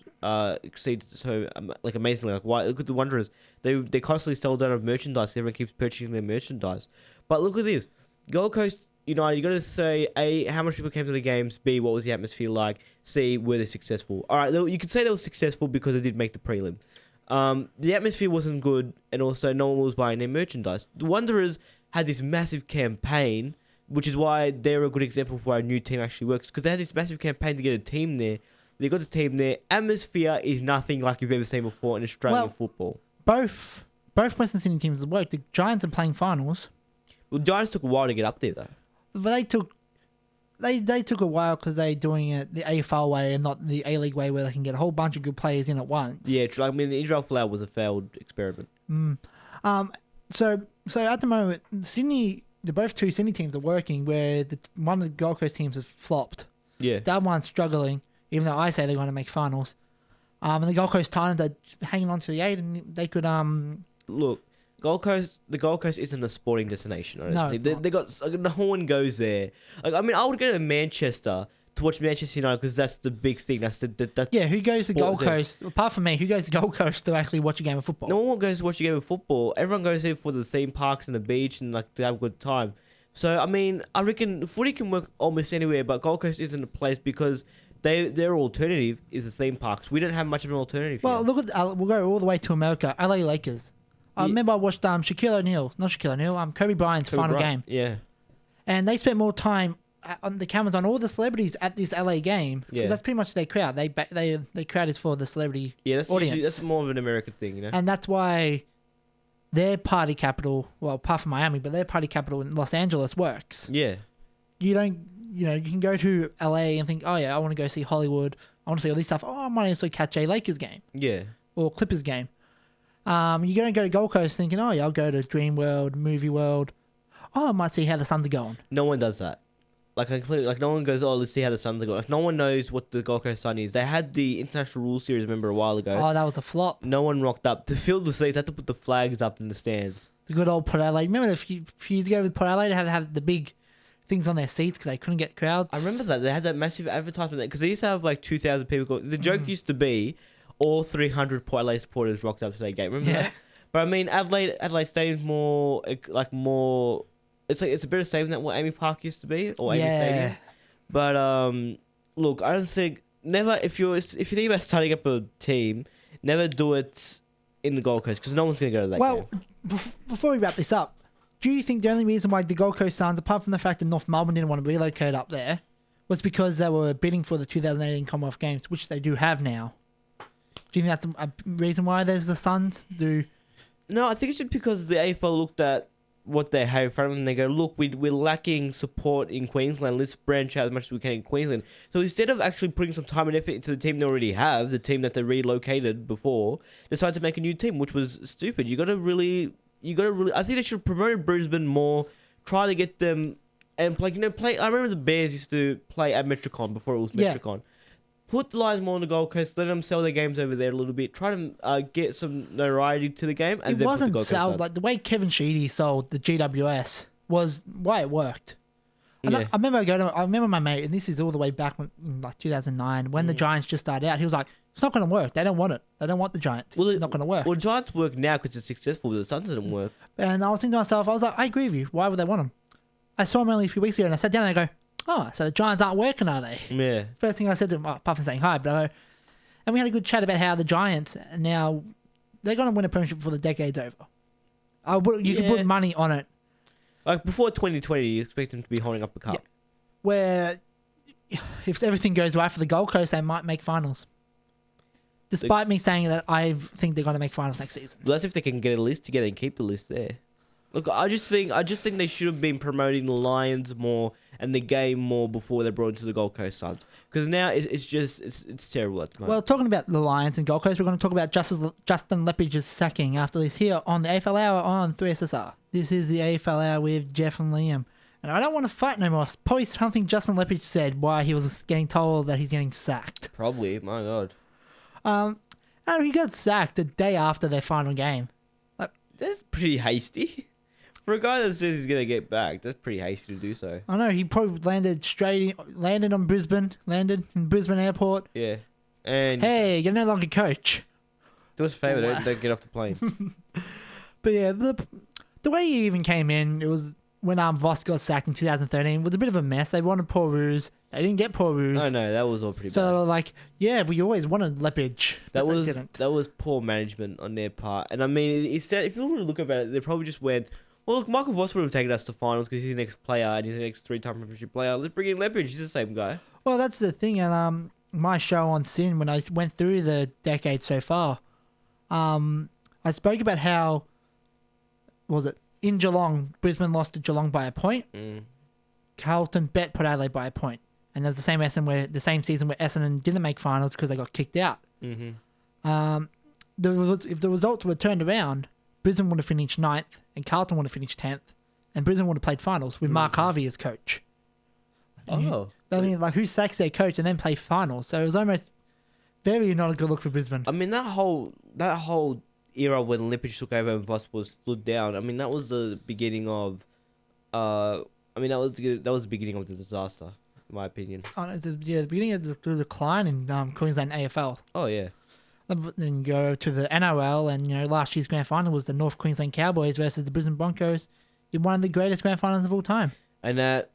S2: exceed so amazingly? Like, why? Look at the Wanderers; they constantly sold out of merchandise. Everyone keeps purchasing their merchandise. But look at this, Gold Coast United. You got to say A, how much people came to the games. B, what was the atmosphere like. C, were they successful? All right, you could say they were successful because they did make the prelim. The atmosphere wasn't good, and also no one was buying their merchandise. The Wanderers had this massive campaign, which is why they're a good example for why a new team actually works, because they had this massive campaign to get a team there. They got the team there. Atmosphere is nothing like you've ever seen before in Australian football.
S1: Both Western Sydney teams have worked. The Giants are playing finals.
S2: Well, Giants took a while to get up there, though.
S1: But they took a while because they're doing it the AFL way and not the A-League way, where they can get a whole bunch of good players in at once.
S2: Yeah, true. I mean, the Israel Flower was a failed experiment.
S1: So at the moment, both two Sydney teams are working, where one of the Gold Coast teams has flopped.
S2: Yeah.
S1: The other one's struggling, even though I say they want to make finals. And the Gold Coast Titans are hanging on to the 8, and they could
S2: look. The Gold Coast isn't a sporting destination. I don't think. They got no one goes there. Like, I mean, I would go to Manchester to watch Manchester United because that's the big thing. That's
S1: who goes to Gold Coast? Apart from me, who goes to Gold Coast to actually watch a game of football?
S2: No one goes to watch a game of football. Everyone goes there for the theme parks and the beach and like to have a good time. So I mean, I reckon footy can work almost anywhere, but Gold Coast isn't a place because their alternative is the theme parks. We don't have much of an alternative.
S1: Well,
S2: here.
S1: look at we'll go all the way to America. LA Lakers. I remember I watched Kobe Bryant's final game.
S2: Yeah.
S1: And they spent more time on the cameras on all the celebrities at this LA game, because that's pretty much their crowd. Their crowd is for the celebrity audience.
S2: That's more of an American thing, you know.
S1: And that's why their party capital, well, apart from Miami, but their party capital in Los Angeles works.
S2: Yeah.
S1: You can go to LA and think, oh yeah, I want to go see Hollywood. I want to see all this stuff. Oh, I might also catch a Lakers game.
S2: Yeah.
S1: Or Clippers game. You're going to go to Gold Coast thinking, oh yeah, I'll go to Dream World, Movie World. Oh, I might see how the Suns are going.
S2: No one does that. No one goes, oh, let's see how the Suns are going. Like, no one knows what the Gold Coast Sun is. They had the International Rules Series, remember, a while ago.
S1: Oh, that was a flop.
S2: No one rocked up. To fill the seats, they had to put the flags up in the stands.
S1: The good old Port Adelaide. Remember a few years ago with Port Adelaide, they had to have the big things on their seats because they couldn't get crowds?
S2: I remember that. They had that massive advertisement because they used to have like 2,000 people going. The joke used to be all 300 Port Adelaide supporters rocked up to their game. Remember that? But I mean, Adelaide Stadium's more. It's a better stadium than what Amy Park used to be or Amy Stadium. But look, I don't think if you think about starting up a team, never do it in the Gold Coast because no one's going to go to that
S1: Well,
S2: game.
S1: before we wrap this up, do you think the only reason why the Gold Coast Suns, apart from the fact that North Melbourne didn't want to relocate up there, was because they were bidding for the 2018 Commonwealth Games, which they do have now? Do you think that's a reason why there's the Suns?
S2: No, I think it's just because the AFL looked at what they have in front of them and they go, look, we're lacking support in Queensland. Let's branch out as much as we can in Queensland. So instead of actually putting some time and effort into the team they already have, the team that they relocated before, decided to make a new team, which was stupid. You got to really. I think they should have promoted Brisbane more. Try to get them and play. I remember the Bears used to play at Metricon before it was Metricon. Put the Lions more on the Gold Coast. Let them sell their games over there a little bit. Try to get some notoriety to the game. And
S1: it wasn't sold like the way Kevin Sheedy sold the GWS was why it worked. And I remember my mate, and this is all the way back in like 2009 when the Giants just started out. He was like, "It's not going to work. They don't want it. They don't want the Giants. It's not going to work."
S2: Well, the Giants work now because it's successful, but the Suns didn't work.
S1: And I was thinking to myself, I was like, I agree with you. Why would they want them? I saw him only a few weeks ago, and I sat down and I go, "Oh, so the Giants aren't working, are they?"
S2: Yeah.
S1: First thing I said to him, apart from saying hi, but I go, and we had a good chat about how the Giants now they're going to win a premiership before the decade's over. You can put money on it.
S2: Like before 2020, you expect them to be holding up the cup.
S1: Yeah. Where if everything goes right for the Gold Coast, they might make finals. Despite me saying that I think they're going to make finals next season.
S2: Well, that's if they can get a list together and keep the list there. Look, I just think they should have been promoting the Lions more and the game more before they brought it to the Gold Coast Suns. Because now it's terrible at the moment.
S1: Well, talking about the Lions and Gold Coast, we're going to talk about Justin Leppage's sacking after this here on the AFL Hour on 3SSR. This is the AFL Hour with Geoff and Liam. And I don't want to fight no more. It's probably something Justin Leppage said why he was getting told that he's getting sacked.
S2: Probably, my God.
S1: He got sacked the day after their final game.
S2: That's pretty hasty. For a guy that says he's going to get back, that's pretty hasty to do so.
S1: I know, he probably landed in Brisbane Airport.
S2: Yeah. And
S1: hey, you're no longer coach.
S2: Do us a favour, don't get off the plane.
S1: But yeah, the way he even came in, it was when Voss got sacked in 2013, was a bit of a mess. They wanted Paul Roos. They didn't get Paul Roos.
S2: Oh no, that was all pretty bad.
S1: So like, yeah, we always wanted Lepage.
S2: That was poor management on their part. And I mean, if you really look about it, they probably just went, well, look, Michael Voss would have taken us to finals because he's the next player and he's the next 3-time premiership player. Let's bring in Lepage. He's the same guy.
S1: Well, that's the thing. And my show on Sin, when I went through the decade so far, I spoke about how, what was it, in Geelong, Brisbane lost to Geelong by a point. Carlton put Adelaide by a point. And there was the same season where Essendon didn't make finals because they got kicked out. Mm-hmm. If the results were turned around, Brisbane would have finished 9th and Carlton would have finished 10th. And Brisbane would have played finals with Mark Harvey as coach. I mean, like, who sacks their coach and then play finals? So it was almost very not a good look for Brisbane.
S2: I mean, that whole era when Lippage took over and Voss was stood down. I mean, that was the beginning of. That was the beginning of the disaster, in my opinion.
S1: Oh, no, the beginning of the decline in Queensland AFL.
S2: Oh yeah.
S1: Then go to the NRL, and last year's grand final was the North Queensland Cowboys versus the Brisbane Broncos in one of the greatest grand finals of all time.
S2: And that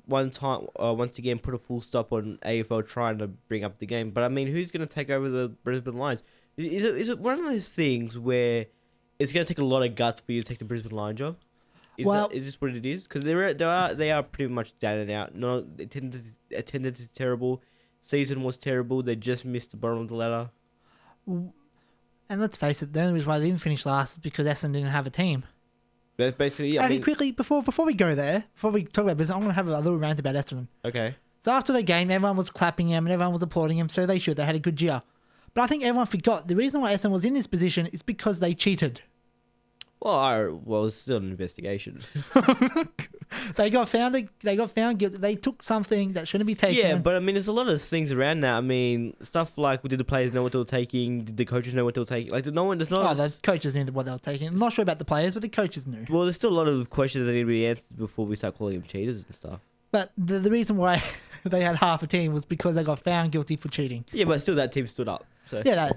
S2: one time, once again, put a full stop on AFL trying to bring up the game. But I mean, who's going to take over the Brisbane Lions? Is it one of those things where it's going to take a lot of guts for you to take the Brisbane Lion job? Is this what it is? Because they are pretty much down and out. No, attendance is terrible. Season was terrible. They just missed the bottom of the ladder.
S1: And let's face it, the only reason why they didn't finish last is because Essendon didn't have a team.
S2: That's basically.
S1: I think quickly before we go there, before we talk about business, I'm going to have a little rant about Essendon.
S2: Okay.
S1: So after the game, everyone was clapping him and everyone was applauding him. So they should. They had a good year. But I think everyone forgot the reason why Essendon was in this position is because they cheated.
S2: Well, it's still an investigation.
S1: They got found guilty. They took something that shouldn't be taken.
S2: Yeah, but I mean, there's a lot of things around that. I mean, stuff like, did the players know what they were taking? Did the coaches know what they were taking? Like,
S1: the coaches knew what they were taking. I'm not sure about the players, but the coaches knew.
S2: Well, there's still a lot of questions that need to be answered before we start calling them cheaters and stuff.
S1: But the reason why they had half a team was because they got found guilty for cheating.
S2: Yeah, but still, that team stood up. So.
S1: Yeah,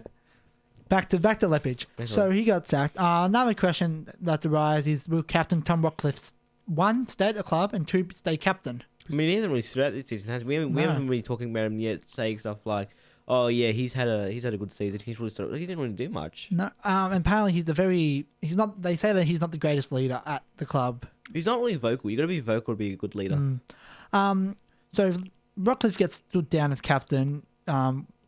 S1: back to Lepage. So he got sacked. Another question that arises is, will Captain Tom Rockcliffe, 1, stay at the club, and 2, stay captain?
S2: I mean, he hasn't really stood out this season, has he? We haven't been really talking about him yet, saying stuff like, Oh yeah, he's had a good season. He didn't really do much.
S1: No, and apparently he's not. They say that he's not the greatest leader at the club.
S2: He's not really vocal. You got to be vocal to be a good leader.
S1: So Rockcliffe gets stood down as captain.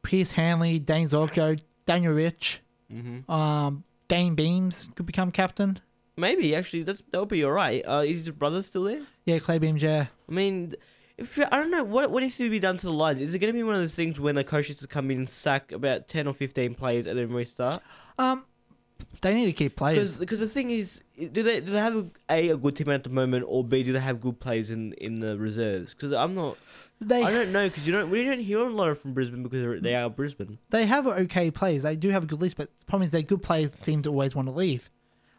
S1: Pierce Hanley, Dane Zorko, Daniel Rich, Dane Beams could become captain.
S2: Maybe actually that would be all right. Is his brother still there?
S1: Yeah, Clay Beams. Yeah.
S2: I mean, I don't know what needs to be done to the lines. Is it going to be one of those things when a coach has to come in and sack about 10 or 15 players and then restart?
S1: They need to keep players
S2: because the thing is, do they have a good team at the moment, or B, do they have good players in the reserves? Because I don't know, because we don't hear a lot from Brisbane because they are Brisbane.
S1: They have okay players. They do have a good list, but the problem is their good players seem to always want to leave.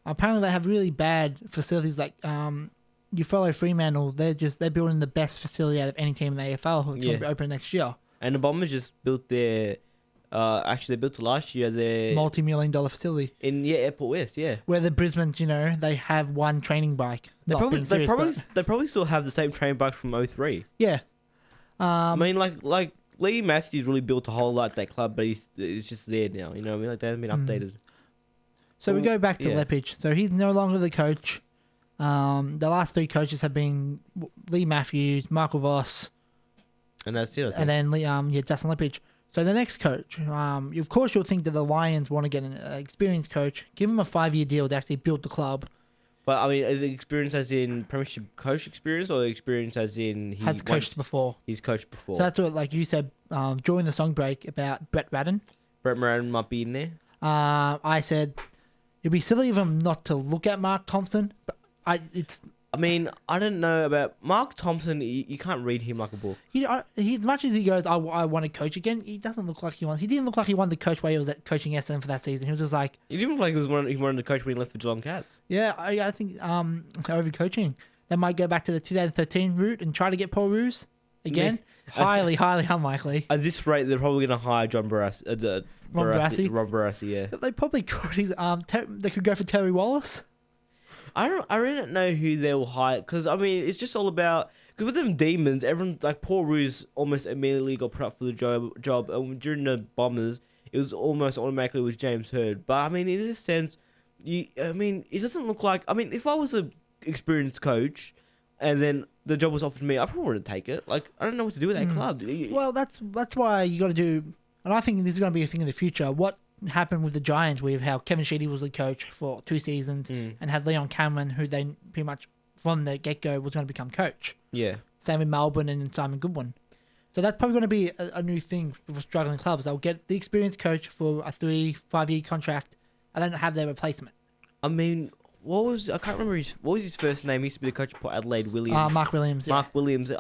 S1: Apparently, they have really bad facilities. Like your fellow Fremantle, they're building the best facility out of any team in the AFL. It's going to be open next year.
S2: And the Bombers just built their. Actually, they built it last year. Their
S1: multi-million-dollar facility
S2: in Airport West, where the
S1: Brisbane, they have one training bike.
S2: They probably still have the same training bike from 03.
S1: Yeah,
S2: I mean, like Lee Matthews really built a whole lot at that club, but it's just there now. You know what I mean? Like they haven't been updated.
S1: So we go back to Lepage. So he's no longer the coach. The last three coaches have been Lee Matthews, Michael Voss,
S2: and that's it.
S1: And then Justin Lepage. So the next coach, of course, you'll think that the Lions want to get an experienced coach, give him a 5-year deal to actually build the club.
S2: But I mean, is it experience as in premiership coach experience, or experience as in
S1: has coached before?
S2: He's coached before.
S1: So that's what, like you said during the song break about Brett Radden.
S2: Brett Radden might be in there.
S1: I said it'd be silly of him not to look at Mark Thompson, but
S2: I mean, I don't know about Mark Thompson. You can't read him like a book.
S1: He as much as he goes, I want to coach again. He doesn't look like he wants. He didn't look like he wanted to coach while he was at coaching Essendon for that season. He was just like.
S2: He didn't look like he wanted to coach when he left the Geelong Cats.
S1: Yeah, I think over coaching, they might go back to the 2013 route and try to get Paul Roos again. Highly unlikely.
S2: At this rate, they're probably going to hire Ron Barassi. Yeah,
S1: they probably could. They could go for Terry Wallace.
S2: I really don't know who they will hire, because I mean it's just all about, because with them Demons, everyone like Paul Roos almost immediately got put up for the job, and during the Bombers it was almost automatically with James Hird. But I mean, in this sense, it doesn't look like. I mean, if I was an experienced coach, and then the job was offered to me, I probably wouldn't take it. Like I don't know what to do with that club.
S1: Well, that's why you got to do, and I think this is going to be a thing in the future. What happened with the Giants with how Kevin Sheedy was the coach for 2 seasons and had Leon Cameron, who they pretty much from the get-go was going to become coach.
S2: Yeah.
S1: Same with Melbourne and Simon Goodwin. So that's probably going to be a new thing for struggling clubs. They'll get the experienced coach for a 3-5 year contract and then have their replacement.
S2: I mean, I can't remember what was his first name? He used to be the coach for Adelaide Williams.
S1: Mark Williams. Yeah.
S2: Mark Williams.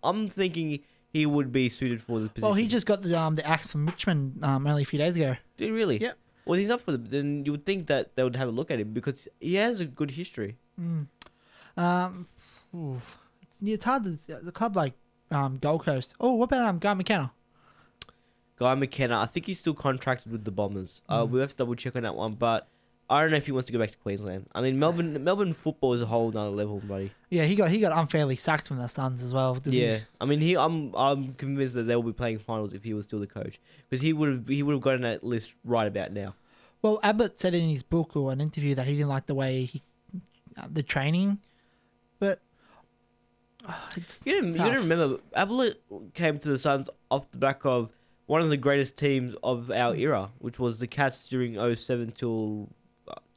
S2: I'm thinking he would be suited for the position.
S1: Well, he just got the axe from Richmond only a few days ago.
S2: Did he really?
S1: Yeah.
S2: Well, he's up for then you would think that they would have a look at him because he has a good history.
S1: It's hard to the club like Gold Coast. Oh, what about Guy McKenna?
S2: Guy McKenna, I think he's still contracted with the Bombers. We'll have to double check on that one, but I don't know if he wants to go back to Queensland. I mean, Melbourne football is a whole nother level, buddy.
S1: Yeah, he got unfairly sacked from the Suns as well.
S2: I mean, I'm convinced that they will be playing finals if he was still the coach, because he would have gotten that list right about now.
S1: Well, Abbott said in his book or an interview that he didn't like the way the training, but
S2: you don't remember Ablett came to the Suns off the back of one of the greatest teams of our era, which was the Cats during 07 till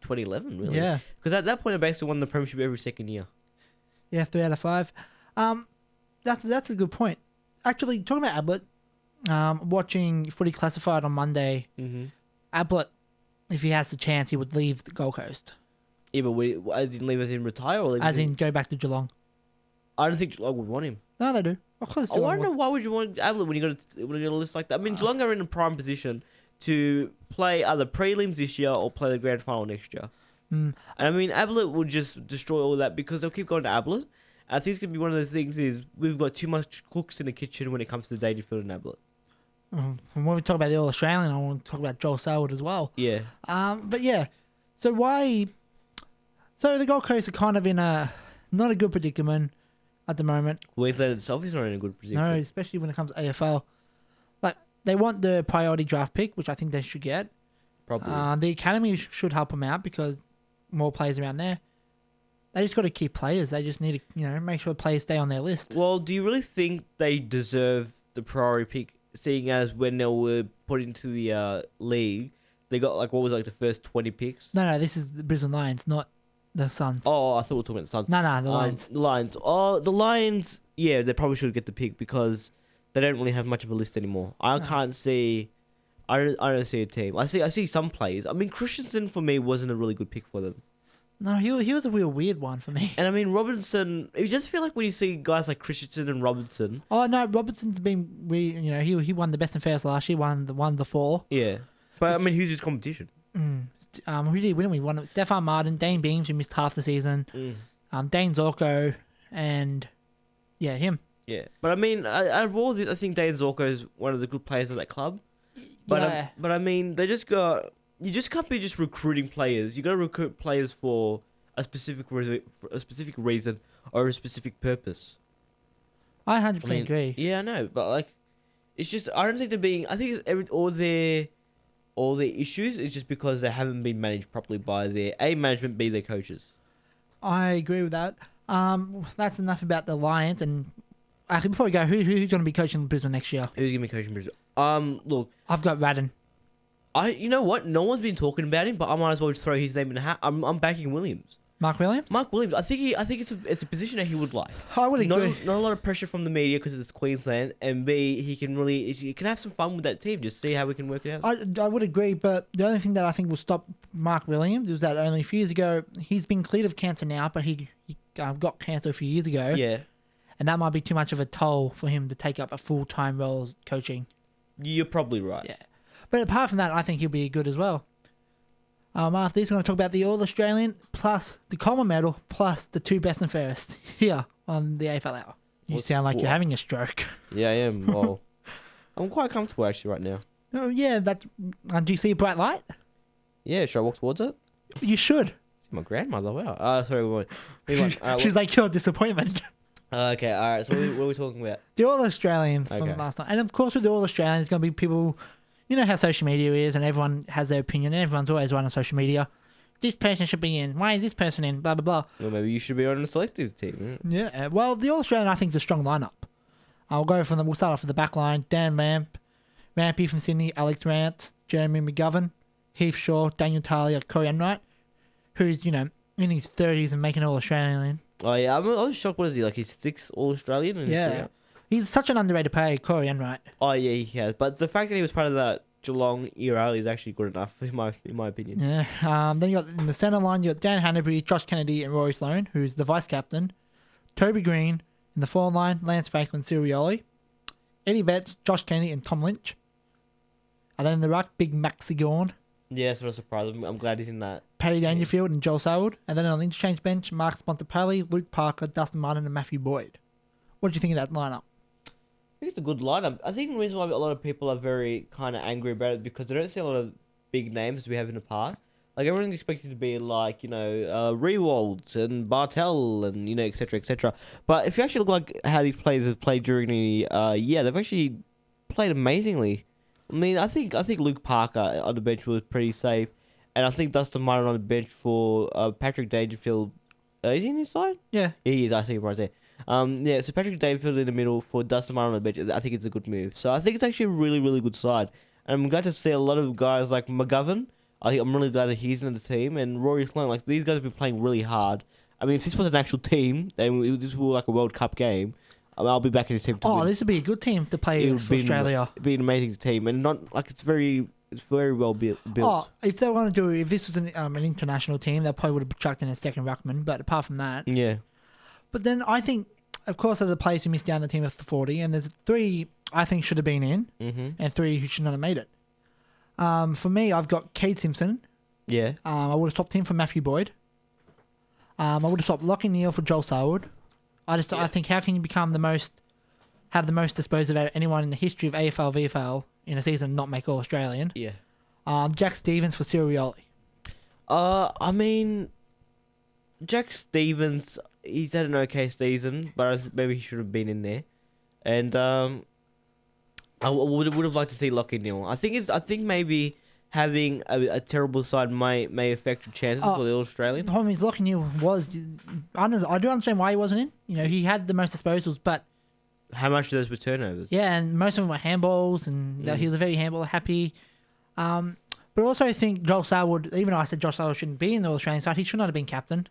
S2: 2011, really.
S1: Yeah.
S2: Because at that point, they basically won the premiership every second year.
S1: Yeah, 3 out of 5. That's a good point. Actually, talking about Ablett, watching Footy Classified on Monday, Ablett, if he has the chance, he would leave the Gold Coast.
S2: Yeah, but as in leave as in retire or leave
S1: as in go back to Geelong?
S2: I don't think Geelong would want him.
S1: No, they do. Of course.
S2: I don't know why would you want Ablett when you got a list like that. I mean, Geelong are in a prime position to play either prelims this year or play the grand final next year. And I mean, Ablett would just destroy all that because they'll keep going to Ablett. I think it's going to be one of those things is we've got too much cooks in the kitchen when it comes to Dangerfield and Ablett.
S1: And when we talk about the All-Australian, I want to talk about Joel Selwood as well.
S2: Yeah.
S1: But yeah, so the Gold Coast are kind of in not a good predicament at the moment.
S2: Queensland itself is not in a good predicament.
S1: No, especially when it comes to AFL. Like, they want the priority draft pick, which I think they should get.
S2: Probably.
S1: The academy should help them out because more players around there. They just got to keep players. They just need to, make sure players stay on their list.
S2: Well, do you really think they deserve the priority pick, seeing as when they were put into the league, they got the first 20 picks?
S1: No, this is the Brisbane Lions, not the Suns.
S2: Oh, I thought we were talking about the Suns.
S1: No, the Lions.
S2: The Lions. Oh, the Lions. Yeah, they probably should get the pick because they don't really have much of a list anymore. I can't see. I don't see a team. I see some players. I mean, Christensen for me wasn't a really good pick for them.
S1: No, he was a real weird one for me.
S2: And I mean, Robinson. You just feel like when you see guys like Christensen and Robinson.
S1: Oh no, Robinson's been he won the best and fairest last year. Won the 4.
S2: Yeah, but I mean, who's his competition?
S1: Who did he win? We won Stefan Martin, Dane Beams, who missed half the season. Dane Zorko, and him.
S2: Yeah, but I mean, out of all this, I think Dane Zorko is one of the good players of that club. But but I mean, you just can't be just recruiting players. You got to recruit players for a specific reason or a specific purpose.
S1: I 100% agree.
S2: Yeah, I know, but it's just I don't think they're being. I think all their issues is just because they haven't been managed properly by their management, their coaches.
S1: I agree with that. That's enough about the Lions. And actually, before we go, who's going to be coaching Brisbane next year?
S2: Who's going to be coaching Brisbane? Look,
S1: I've got Radden.
S2: You know what? No one's been talking about him, but I might as well just throw his name in the hat. I'm backing Williams.
S1: Mark Williams.
S2: I think it's a position that he would like.
S1: I would agree.
S2: Not a lot of pressure from the media because it's Queensland, and B, he can have some fun with that team. Just see how we can work it out.
S1: I would agree, but the only thing that I think will stop Mark Williams is that only a few years ago he's been cleared of cancer now, but he got cancer a few years ago.
S2: Yeah,
S1: and that might be too much of a toll for him to take up a full-time role as coaching.
S2: You're probably right.
S1: Yeah, but apart from that, I think he'll be good as well. After this, we're going to talk about the All-Australian plus the Common Medal plus the 2 best and fairest here on the AFL Hour. You sound like you're having a stroke.
S2: Yeah, I am. Well, I'm quite comfortable actually right now.
S1: Oh yeah, do you see a bright light?
S2: Yeah, should I walk towards it?
S1: You should.
S2: See my grandmother. Wow. Sorry, move on.
S1: She's like your disappointment.
S2: Okay, all right. So what are we talking about?
S1: The All-Australian from last night. And of course with the All-Australian, it's going to be people... You know how social media is, and everyone has their opinion, and everyone's always right on social media. This person should be in. Why is this person in? Blah, blah, blah.
S2: Well, maybe you should be on a selective team.
S1: Yeah. Well, the All-Australian, I think, is a strong lineup. We'll start off with the back line. Dan Lamp, Rampy from Sydney, Alex Rant, Jeremy McGovern, Heath Shaw, Daniel Talia, Corey Enright, who's, in his 30s and making All-Australian.
S2: Oh, yeah. I was shocked. What is he, he's 6th All-Australian?
S1: Yeah. He's such an underrated player, Corey Enright.
S2: Oh, yeah, he has. But the fact that he was part of that Geelong era is actually good enough, in my opinion.
S1: Yeah. Then you got in the centre line, you got Dan Hanbury, Josh Kennedy, and Rory Sloane, who's the vice-captain. Toby Green. In the forward line, Lance Franklin, Sirioli. Eddie Betts, Josh Kennedy, and Tom Lynch. And then in the ruck, Big Maxi Gorn.
S2: Yeah, sort of surprised. I'm glad he's in that.
S1: Paddy Dangerfield and Joel Selwood. And then on the interchange bench, Mark Spontapelli, Luke Parker, Dustin Martin, and Matthew Boyd. What do you think of that lineup?
S2: I think it's a good lineup. I think the reason why a lot of people are very kind of angry about it is because they don't see a lot of big names we have in the past. Everyone's expected to be Rewalds and Bartel and, et cetera, et cetera. But if you actually look how these players have played during the year, they've actually played amazingly. I mean, I think Luke Parker on the bench was pretty safe. And I think Dustin Martin on the bench for Patrick Dangerfield. Is he in his side?
S1: Yeah.
S2: He is, I see him right there. So Patrick Dangerfield in the middle for Dustin Martin on the bench. I think it's a good move. So I think it's actually a really, really good side. And I'm glad to see a lot of guys like McGovern. I'm really glad that he's in the team. And Rory Sloane, these guys have been playing really hard. I mean, if this was an actual team, then this was a World Cup game, I'll be back in his team.
S1: This would be a good team to play for Australia.
S2: It'd be an amazing team. And not it's very well built.
S1: If they want to if this was an international team, they probably would have chucked in a second ruckman. But apart from that.
S2: Yeah.
S1: But then I think, of course, there's the players who missed down the team of the 40, and there's 3 I think should have been in, and 3 who should not have made it. For me, I've got Cade Simpson.
S2: Yeah.
S1: I would have swapped him for Matthew Boyd. I would have swapped Lockie Neal for Joel Selwood. I think how can you have the most disposed of anyone in the history of AFL VFL in a season and not make All Australian?
S2: Yeah.
S1: Jack Stevens for Sirioli.
S2: I mean, Jack Stevens, he's had an okay season, but maybe he should have been in there. And I would have liked to see Lockie Neal. I think maybe having a terrible side may affect your chances for the Australian.
S1: The problem is Lockie Neal was. I do understand why he wasn't in. You know, he had the most disposals, but
S2: How much of those were turnovers?
S1: yeah, and most of them were handballs, and he was a very handball happy. But also I think Joel Starwood, even though I said Joel Starwood shouldn't be in the Australian side, he should not have been captain.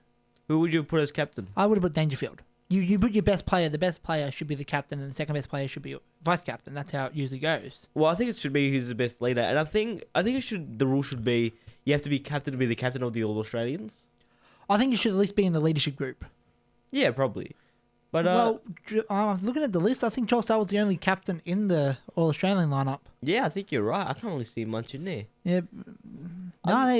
S2: Who would you put as captain?
S1: I would have put Dangerfield. You put your best player. The best player should be the captain, and the second best player should be vice captain. That's how it usually goes.
S2: Well, I think it should be who's the best leader, and I think it should. The rule should be you have to be captain to be the captain of the All Australians.
S1: I think you should at least be in the leadership group.
S2: Yeah, probably. But
S1: looking at the list, I think Joel Starwood's the only captain in the All Australian lineup.
S2: yeah, I think you're right. I can't really see much in there.
S1: Yeah.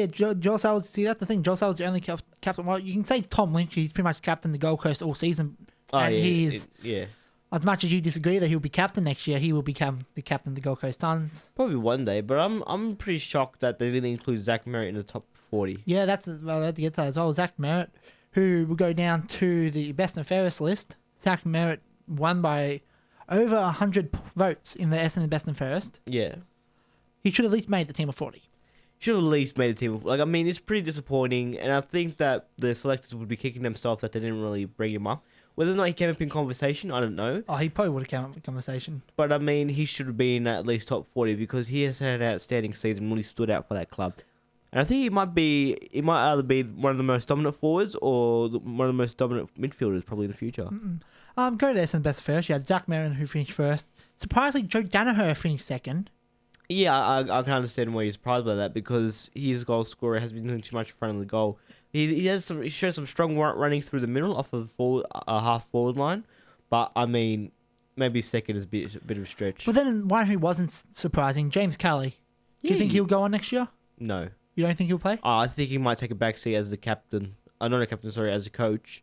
S1: Joel Starwood. See, that's the thing. Joel Starwood's the only captain. Well, you can say Tom Lynch. He's pretty much captained the Gold Coast all season. And he's as much as you disagree that he'll be captain next year, he will become the captain of the Gold Coast Suns.
S2: Probably one day, but I'm pretty shocked that they didn't include Zach Merritt in the top 40.
S1: Yeah, that's well, I had to get to that as well. Zach Merritt, who will go down to the best and fairest list. Zach Merritt won by over 100 votes in the Essendon best and fairest.
S2: Yeah.
S1: He should have at least made the team of 40.
S2: Should have at least made a team. It's pretty disappointing, and I think that the selectors would be kicking themselves that they didn't really bring him up. Whether or not he came up in conversation, I don't know.
S1: Oh, he probably would have come up in conversation.
S2: But he should have been at least top 40 because he has had an outstanding season, really stood out for that club. And I think he might either be one of the most dominant forwards or one of the most dominant midfielders probably in the future.
S1: Go to Essendon best and fairest. You had Jack Merrin who finished first. Surprisingly, Joe Danaher finished second.
S2: Yeah, I can understand why he's surprised by that because his goal scorer has been doing too much in front of the goal. He shows some strong runnings through the middle off of half forward line, but maybe second is a bit of a stretch.
S1: But then one who wasn't surprising, James Kelly. Do you think he'll go on next year?
S2: No.
S1: You don't think he'll play?
S2: I think he might take a backseat as the captain. Not a captain, sorry, as a coach.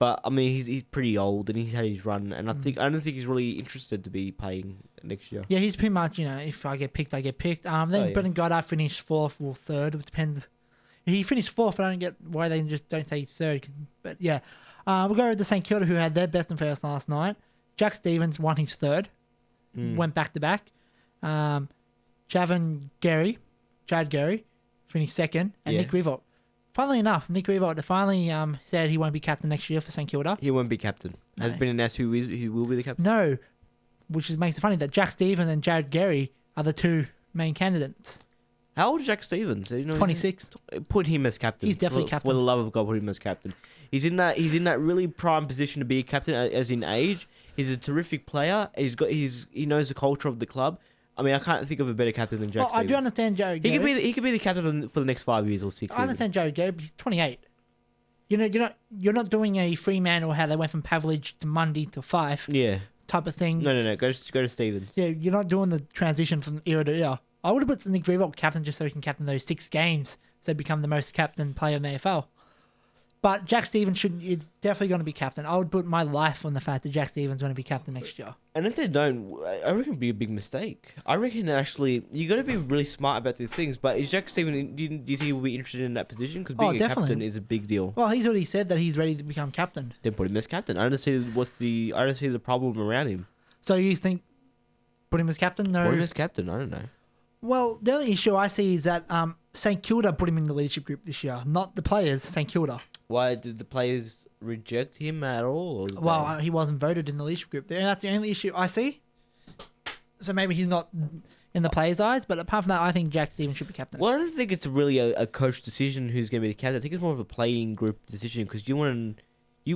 S2: But he's pretty old and he's had his run, and I don't think he's really interested to be playing next year.
S1: Yeah, he's pretty much if I get picked, I get picked. Then Brendan Goddard finished fourth or third. It depends. He finished fourth, but I don't get why they just don't say third. But yeah, we'll go to St Kilda, who had their best and fairest last night. Jack Stevens won his third, went back to back. Chad Gary finished second, and Nick Rivolt. Funnily enough, Nick Rivolt finally said he won't be captain next year for St Kilda.
S2: He won't be captain. No. Has been announced who will be the captain?
S1: No, which makes it funny that Jack Stevens and Jared Gary are the two main candidates.
S2: How old is Jack Stevens?
S1: 26.
S2: Put him as captain.
S1: He's definitely captain.
S2: For the love of God, put him as captain. He's in that really prime position to be a captain, as in age. He's a terrific player. He knows the culture of the club. I can't think of a better captain than Jack Stevens.
S1: I do understand Jared Gary.
S2: He could be the captain for the next 5 years or 6 years.
S1: I understand Jared Gary, but he's 28. You're not doing a Fremantle how they went from Pavlich to Mundy to Fife.
S2: Yeah.
S1: Type of thing.
S2: No. Go to Stevens.
S1: Yeah, you're not doing the transition from era to era. I would have put Nick Rivolt captain just so he can captain those 6 games, so become the most captain player in the AFL. But Jack Stevens is definitely going to be captain. I would put my life on the fact that Jack Stevens is going to be captain next year.
S2: And if they don't, I reckon it'd be a big mistake. I reckon actually you got to be really smart about these things. But is Jack Stevens? Do you think he will be interested in that position? Because being a captain is a big deal.
S1: Well, he's already said that he's ready to become captain.
S2: Then put him as captain. I don't see the problem around him.
S1: So you think put him as captain? No.
S2: Put him as captain. I don't know.
S1: Well, the only issue I see is that St Kilda put him in the leadership group this year, not the players. St Kilda.
S2: Why did the players reject him at all?
S1: Well, he wasn't voted in the leadership group. And that's the only issue I see. So maybe he's not in the players' eyes, but apart from that, I think Jack Stevens should be captain.
S2: Well, I don't think it's really a coach decision who's going to be the captain. I think it's more of a playing group decision because you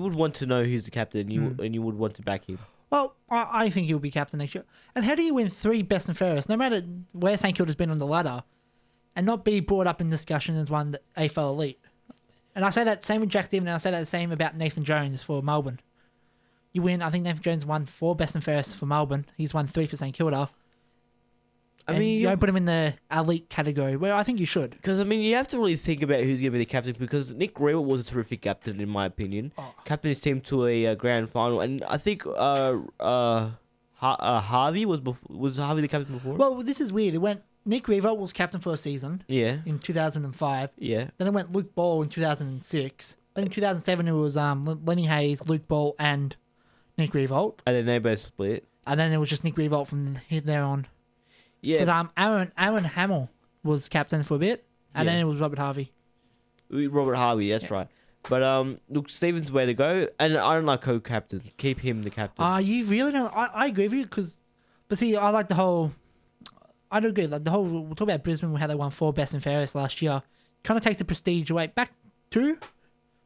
S2: would want to know who's the captain and you would want to back him.
S1: Well, I think he'll be captain next year. And how do you win 3 best and fairest, no matter where St Kilda's been on the ladder, and not be brought up in discussion as one AFL elite? And I say that same with Jack Stevens, and I say that the same about Nathan Jones for Melbourne. You win, I think Nathan Jones won 4 best and fairest for Melbourne. He's won 3 for St Kilda. You don't put him in the elite category, where I think you should.
S2: Because, you have to really think about who's going to be the captain, because Nick Rewell was a terrific captain, in my opinion. Captained his team to a grand final, and I think Harvey was Harvey the captain before?
S1: Well, this is weird. It went Nick Rivolt was captain for a season.
S2: Yeah.
S1: In 2005.
S2: Yeah.
S1: Then it went Luke Ball in 2006. Then in 2007 it was Lenny Hayes, Luke Ball, and Nick Rivolt.
S2: And then they both split.
S1: And then it was just Nick Revolt from there on.
S2: Yeah.
S1: Because Aaron Hamill was captain for a bit, and then it was Robert Harvey.
S2: Robert Harvey, that's right. But look, Stephen's way to go, and I don't like co-captains. Keep him the captain.
S1: You really don't? I agree with you, but see, I like the whole. I do agree. Like the whole, we'll talk about Brisbane, how they won 4 best and fairest last year. Kind of takes the prestige away. Back to when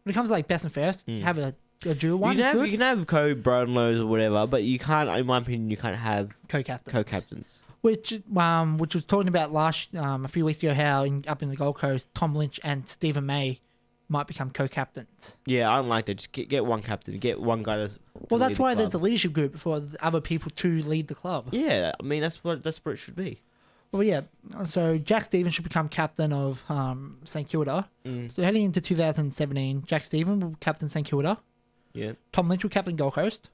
S1: it comes to like best and fairest, you have a dual one.
S2: You can have co-Brownlows or whatever, but you can't. In my opinion, you can't have co-captains. Which
S1: was talking about a few weeks ago, how up in the Gold Coast, Tom Lynch and Stephen May might become co-captains.
S2: Yeah, I don't like that. Just get one captain, get one guy to
S1: well, that's
S2: lead
S1: why
S2: the
S1: there's a leadership group for other people to lead the club.
S2: Yeah, I mean that's what it should be.
S1: Well, yeah. So Jack Stevens should become captain of St Kilda. So heading into 2017, Jack Stevens will captain St Kilda.
S2: Yeah.
S1: Tom Lynch will captain Gold Coast.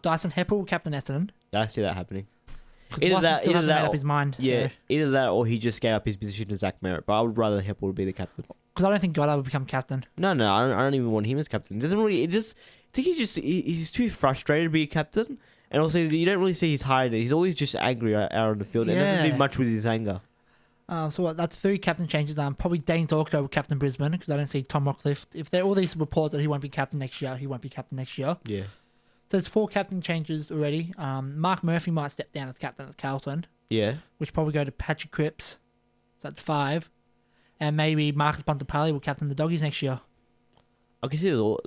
S1: Dyson Heppel will captain Essendon.
S2: Yeah, I see that happening.
S1: Either that, still hasn't made up his mind.
S2: Yeah,
S1: so.
S2: either that or he just gave up his position to Zach Merritt. But I would rather Heppel be the captain.
S1: Because I don't think Goddard will become captain.
S2: No, I don't even want him as captain. It doesn't really. I think he's too frustrated to be a captain, and also you don't really see his hide. He's always just angry out on the field. And doesn't do much with his anger.
S1: That's 3 captain changes. Probably Dane Zorko will captain Brisbane because I don't see Tom Rockcliffe. If there are all these reports that he won't be captain next year, he won't be captain next year.
S2: Yeah.
S1: So there's 4 captain changes already. Mark Murphy might step down as captain at Carlton.
S2: Yeah.
S1: Which probably go to Patrick Cripps. So that's 5. And maybe Marcus Bontempelli will captain the Doggies next year.
S2: I can see all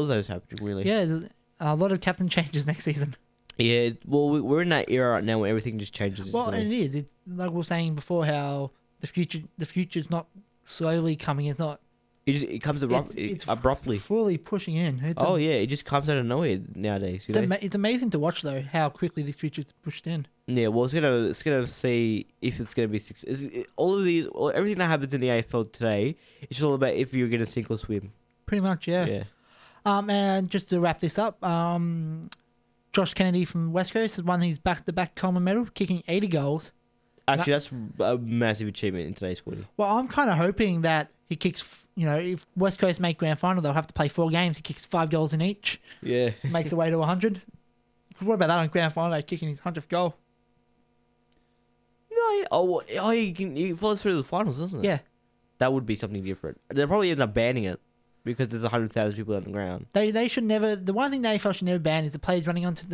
S2: of those happening, really.
S1: Yeah, there's a lot of captain changes next season.
S2: Yeah, well, we're in that era right now where everything just changes.
S1: Well, and it is. It's like we were saying before, how the future's not slowly coming. It's not.
S2: It comes abruptly.
S1: Fully pushing in.
S2: It just comes out of nowhere nowadays.
S1: It's amazing to watch though how quickly this future's pushed in.
S2: Yeah, well, it's gonna see if it's gonna be everything that happens in the AFL today. It's just all about if you're gonna sink or swim.
S1: Pretty much, yeah.
S2: Yeah.
S1: And just to wrap this up, Josh Kennedy from West Coast has won his back-to-back Coleman medal, kicking 80 goals.
S2: Actually, that's a massive achievement in today's footy.
S1: Well, I'm kind of hoping that he kicks. If West Coast make grand final, they'll have to play 4 games. He kicks 5 goals in each.
S2: Yeah.
S1: Makes it way to 100. What about that on grand final day, kicking his 100th goal?
S2: No, he follows through the finals, doesn't it?
S1: Yeah.
S2: That would be something different. They'll probably end up banning it because there's 100,000 people on the ground.
S1: They should never. The one thing the AFL should never ban is the fans running onto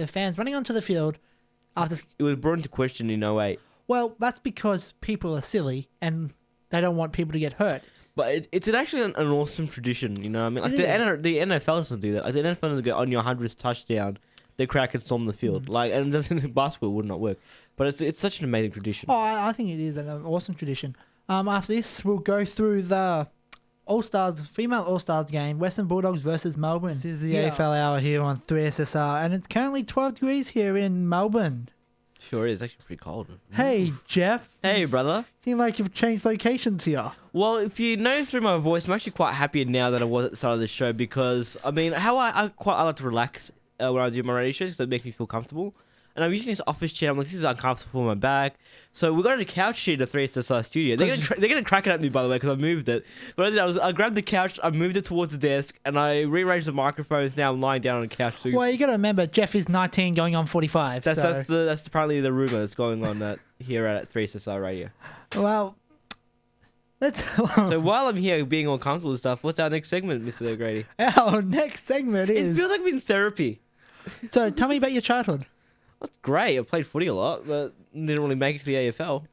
S1: the field after.
S2: It was brought into question in 08.
S1: Well, that's because people are silly and they don't want people to get hurt.
S2: But it's actually an awesome tradition, you know what I mean? Like the NFL doesn't do that. Like the NFL doesn't go on your 100th touchdown, the crowd can storm the field. Like, and basketball would not work. But it's such an amazing tradition.
S1: Oh, I think it is an awesome tradition. After this, we'll go through the female All-Stars game, Western Bulldogs versus Melbourne. This is the AFL Hour here on 3SSR, and it's currently 12 degrees here in Melbourne.
S2: Sure is. Actually pretty cold.
S1: Hey, Geoff.
S2: Hey, brother.
S1: Seem like you've changed locations here.
S2: Well, if you notice through my voice, I'm actually quite happier now than I was at the start of the show because, I mean, how I like to relax when I do my radio shows because it makes me feel comfortable. And I'm using this office chair. I'm like, this is uncomfortable for my back. So we got a couch here in the 3SSR studio. They're gonna crack it at me, by the way, because I moved it. But I did, I grabbed the couch, I moved it towards the desk, and I rearranged the microphones. Now I'm lying down on the couch. So
S1: well, you got to remember, Geoff is 19 going on 45.
S2: That's apparently the rumor that's going on here at 3SSR Radio.
S1: Well, let's.
S2: So while I'm here being all comfortable and stuff, what's our next segment, Mr. O'Grady?
S1: Our next segment is.
S2: It feels like we're in therapy.
S1: So tell me about your childhood.
S2: That's great. I played footy a lot, but didn't really make it to the AFL.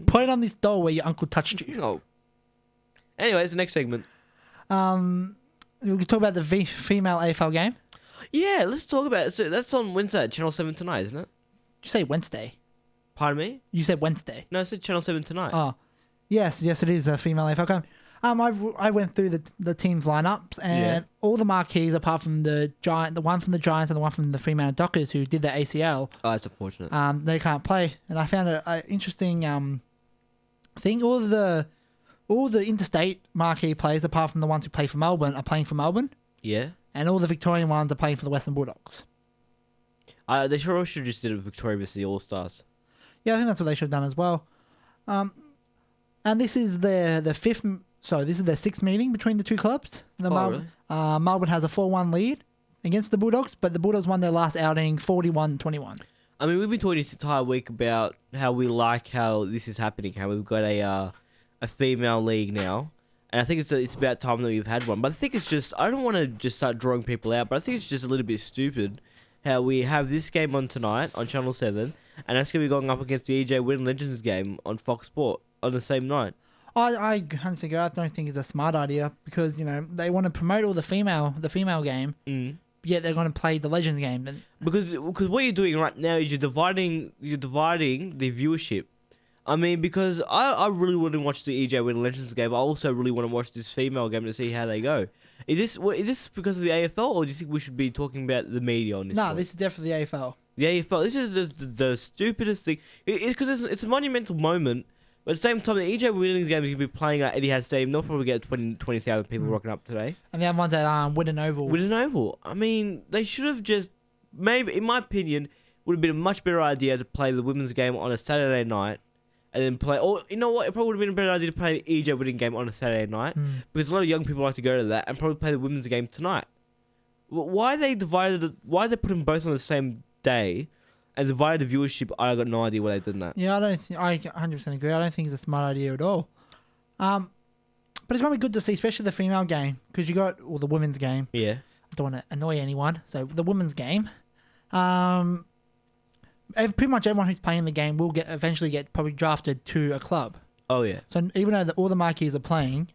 S1: Played on this doll where your uncle touched you.
S2: Oh. Anyways, the next segment.
S1: We can talk about the female AFL game.
S2: Yeah, let's talk about it. So that's on Wednesday, Channel 7 tonight, isn't it?
S1: Did you say Wednesday?
S2: Pardon me?
S1: You said Wednesday.
S2: No, I said Channel 7 tonight.
S1: Oh, yes, it is a female AFL game. I went through the team's lineups and all the marquees apart from the one from the Giants and the one from the Fremantle Dockers who did the ACL.
S2: Oh, that's unfortunate.
S1: They can't play, and I found an interesting thing. All the interstate marquee players apart from the ones who play for Melbourne are playing for Melbourne.
S2: Yeah.
S1: And all the Victorian ones are playing for the Western Bulldogs.
S2: They should have just did it Victoria versus the All Stars.
S1: Yeah, I think that's what they should have done as well. And this is the fifth. So this is their 6th meeting between the two clubs.
S2: Really?
S1: Melbourne has a 4-1 lead against the Bulldogs, but the Bulldogs won their last outing 41-21.
S2: I mean, we've been talking this entire week about how we like how this is happening, how we've got a female league now. And I think it's about time that we've had one. But I think it's just, I don't want to just start drawing people out, but I think it's just a little bit stupid how we have this game on tonight on Channel 7, and that's going to be going up against the EJ Win Legends game on Fox Sport on the same night.
S1: I don't think it's a smart idea because, they want to promote all the female game, yet they're going to play the Legends game.
S2: Because what you're doing right now is you're dividing the viewership. I mean, because I really want to watch the EJ Win Legends game. I also really want to watch this female game to see how they go. Is this because of the AFL, or do you think we should be talking about the media on this?
S1: No, this is definitely the AFL.
S2: The AFL. This is the stupidest thing. It's because it's a monumental moment. But at the same time, the EJ Winnings game is going to be playing at Etihad Stadium. They'll probably get 20,000 people rocking up today.
S1: And the other one's at Whitten Oval.
S2: Whitten Oval. I mean, they should have just, maybe, in my opinion, would have been a much better idea to play the women's game on a Saturday night and then play, or you know what, it probably would have been a better idea to play the EJ Winning game on a Saturday night because a lot of young people like to go to that and probably play the women's game tonight. Why they divided, why they put them both on the same day and divided the viewership, I got no idea why they did that.
S1: Yeah, I 100% agree. I don't think it's a smart idea at all. But it's going to be good to see, especially the female game, because you got the women's game.
S2: Yeah.
S1: I don't want to annoy anyone. So the women's game, pretty much everyone who's playing the game will eventually get probably drafted to a club.
S2: Oh, yeah.
S1: So even though all the marquees are playing,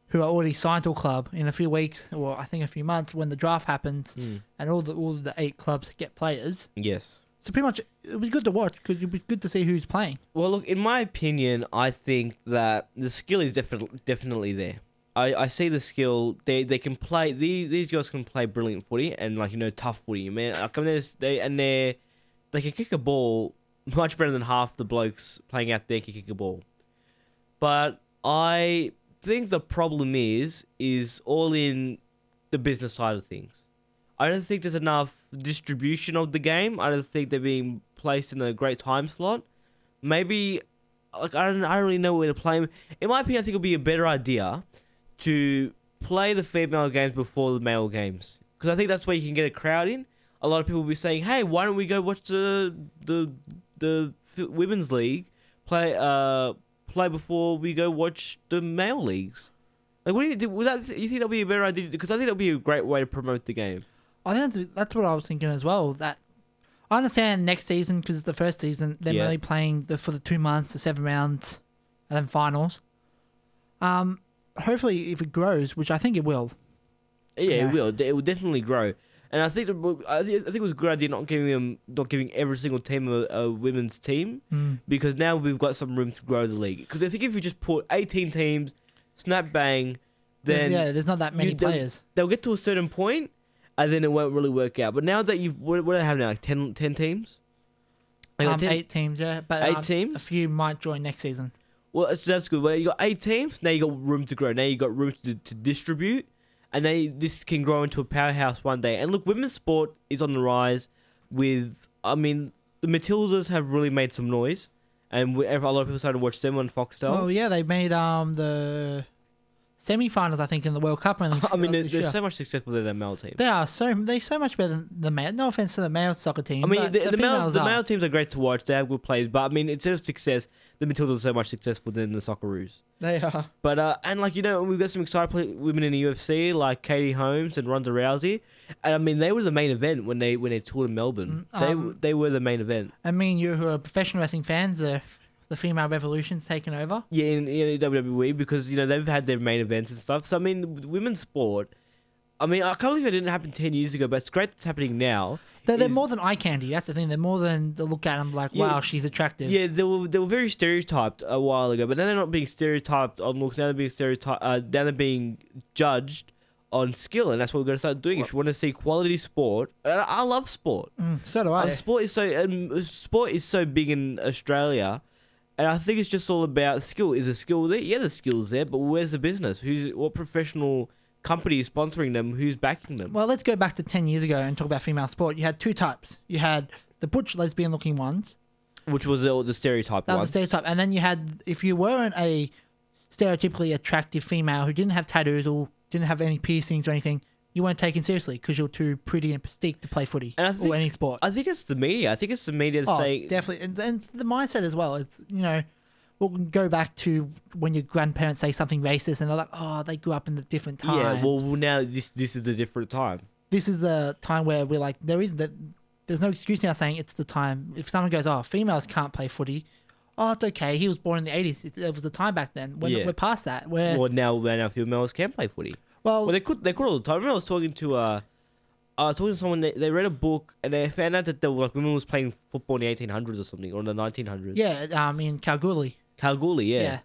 S1: who are already signed to a club, in a few weeks, or I think a few months, when the draft happens, and all the 8 clubs get players.
S2: Yes.
S1: So pretty much, it'll be good to watch because it'll be good to see who's playing.
S2: Well, look, in my opinion, I think that the skill is definitely there. I see the skill. They can play. These girls can play brilliant footy and tough footy. Man, they can kick a ball much better than half the blokes playing out there kicking a ball. But I think the problem is all in the business side of things. I don't think there's enough distribution of the game. I don't think they're being placed in a great time slot. Maybe, I don't really know where to play them. In my opinion, I think it'll be a better idea to play the female games before the male games. Because I think that's where you can get a crowd in. A lot of people will be saying, hey, why don't we go watch the women's league play before we go watch the male leagues? Like, what do you do? You think that'll be a better idea? Because I think that'll be a great way to promote the game.
S1: I think that's what I was thinking as well. That I understand next season because it's the first season. They're really playing for the 2 months, the 7 rounds, and then finals. Hopefully, if it grows, which I think it will.
S2: Yeah, it will. It will definitely grow. And I think it was a good idea not giving every single team a women's team because now we've got some room to grow the league. Because I think if you just put 18 teams, snap bang, then
S1: there's not that many players.
S2: They'll get to a certain point, and then it won't really work out. But now that what do they have now? Like 10 teams?
S1: 8 teams, yeah. But
S2: 8 teams?
S1: A few might join next season.
S2: Well, that's good. Well, you got 8 teams. Now you got room to grow. Now you got room to distribute. And this can grow into a powerhouse one day. And look, women's sport is on the rise with, the Matildas have really made some noise. And a lot of people started to watch them on Foxtel.
S1: Oh, yeah, they made the semi-finals, I think, in the World Cup.
S2: They're so much successful than their male team.
S1: They're so much better than the male. No offense to the male soccer team.
S2: I mean, the male teams are great to watch. They have good players. But, instead of success, the Matildas are so much successful than the Socceroos.
S1: They are.
S2: But, we've got some exciting women in the UFC, like Katie Holmes and Ronda Rousey. And, they were the main event when they toured in Melbourne. They were the main event.
S1: You who are professional wrestling fans, the female revolution's taken over.
S2: Yeah, in WWE, because, they've had their main events and stuff. So, women's sport, I can't believe it didn't happen 10 years ago, but it's great that it's happening now.
S1: They're more than eye candy. That's the thing. They're more than to look at them like, wow, she's attractive.
S2: Yeah, they were very stereotyped a while ago, but now they're not being stereotyped on looks. Now they're being now they're being judged on skill, and that's what we're going to start doing. If you want to see quality sport, I love sport.
S1: So do I.
S2: Sport is so big in Australia. And I think it's just all about skill. Is the skill there? Yeah, the skill's there, but where's the business? What professional company is sponsoring them? Who's backing them?
S1: Well, let's go back to 10 years ago and talk about female sport. You had 2 types. You had the butch lesbian-looking ones.
S2: Which was the stereotype
S1: That
S2: one.
S1: was the stereotype. And then you had, if you weren't a stereotypically attractive female who didn't have tattoos or didn't have any piercings or anything, you weren't taken seriously because you're too pretty and mystique to play footy
S2: And I think,
S1: or any sport.
S2: I think it's the media. I think it's the media saying...
S1: It's definitely. And it's the mindset as well. It's, we'll go back to when your grandparents say something racist and they're like, oh, they grew up in the different times.
S2: Yeah, well, now this is a different time.
S1: This is the time where we're like, there's no excuse now saying it's the time. If someone goes, oh, females can't play footy, oh, it's okay. He was born in the 80s. There was a time back then. We're past that.
S2: Well, now females can play footy. Well, they could all the time. I remember I was talking to someone. They read a book and they found out that there were like women was playing football in the 1800s or something, or in the 1900s.
S1: Yeah, in Kalgoorlie.
S2: Kalgoorlie, yeah.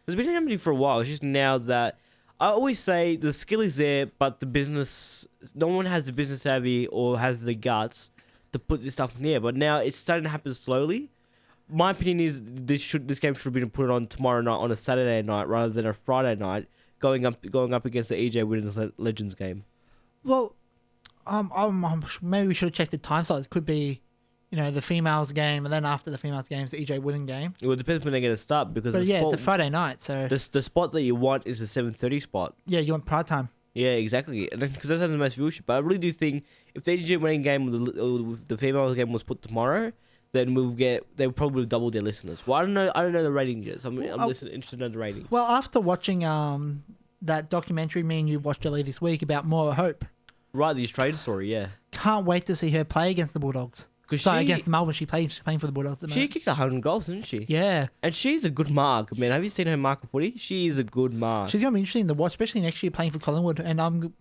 S2: There's been happening for a while. It's just now that I always say the skill is there, but the business, no one has the business savvy or has the guts to put this stuff in there. But now it's starting to happen slowly. My opinion is this game should have been put on tomorrow night on a Saturday night rather than a Friday night, going up against the EJ Winners Legends game.
S1: Well, maybe we should have checked the time slot. It could be, the females game, and then after the females game is the EJ Winning game.
S2: Well, it depends when they're going to start because
S1: it's a Friday night, so
S2: the spot that you want is the 7:30 spot.
S1: Yeah, you want prime time.
S2: Yeah, exactly, and because that's the most viewership. But I really do think if the EJ Winning game or the females game was put tomorrow, then they would probably double their listeners. Well, I don't know the ratings yet, so I'm interested in the ratings.
S1: Well, after watching that documentary me and you watched earlier this week about Maura Hope.
S2: Right, the Australian story, yeah.
S1: Can't wait to see her play against the Bulldogs. Against Melbourne, she's playing for the Bulldogs.
S2: She kicked 100 goals, didn't she?
S1: Yeah.
S2: And she's a good mark, man. Have you seen her mark of footy? She is a good mark.
S1: She's going to be interesting to watch, especially next year playing for Collingwood. And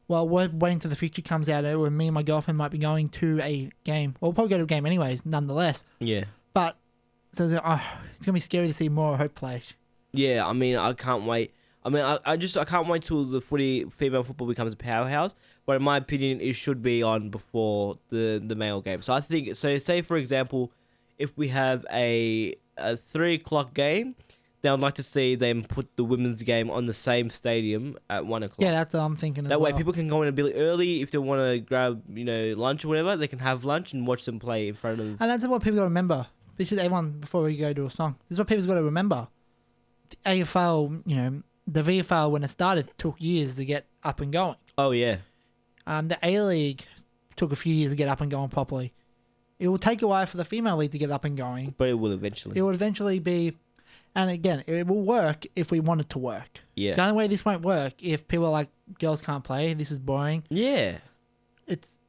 S1: we're waiting till the future comes out, where me and my girlfriend might be going to a game. Well, we'll probably go to a game anyways, nonetheless.
S2: Yeah.
S1: But so it's going to be scary to see Maura Hope play.
S2: Yeah, I mean, I can't wait. I mean, I can't wait till the female football becomes a powerhouse. But in my opinion, it should be on before the male game. So I think, say for example, if we have a 3:00 game, then I'd like to see them put the women's game on the same stadium at 1:00.
S1: Yeah, that's what I'm thinking.
S2: That way, people can go in a bit early if they want to grab lunch or whatever. They can have lunch and watch them play in front of.
S1: And that's what people got to remember. This is everyone before we go to a song. This is what people's got to remember. The AFL, the VFL when it started took years to get up and going.
S2: Oh yeah.
S1: The A-League took a few years to get up and going properly. It will take a while for the female league to get up and going.
S2: But it will eventually.
S1: It will eventually be... And again, it will work if we want it to work.
S2: Yeah.
S1: The only way this won't work if people are like, girls can't play, this is boring.
S2: Yeah.
S1: It's...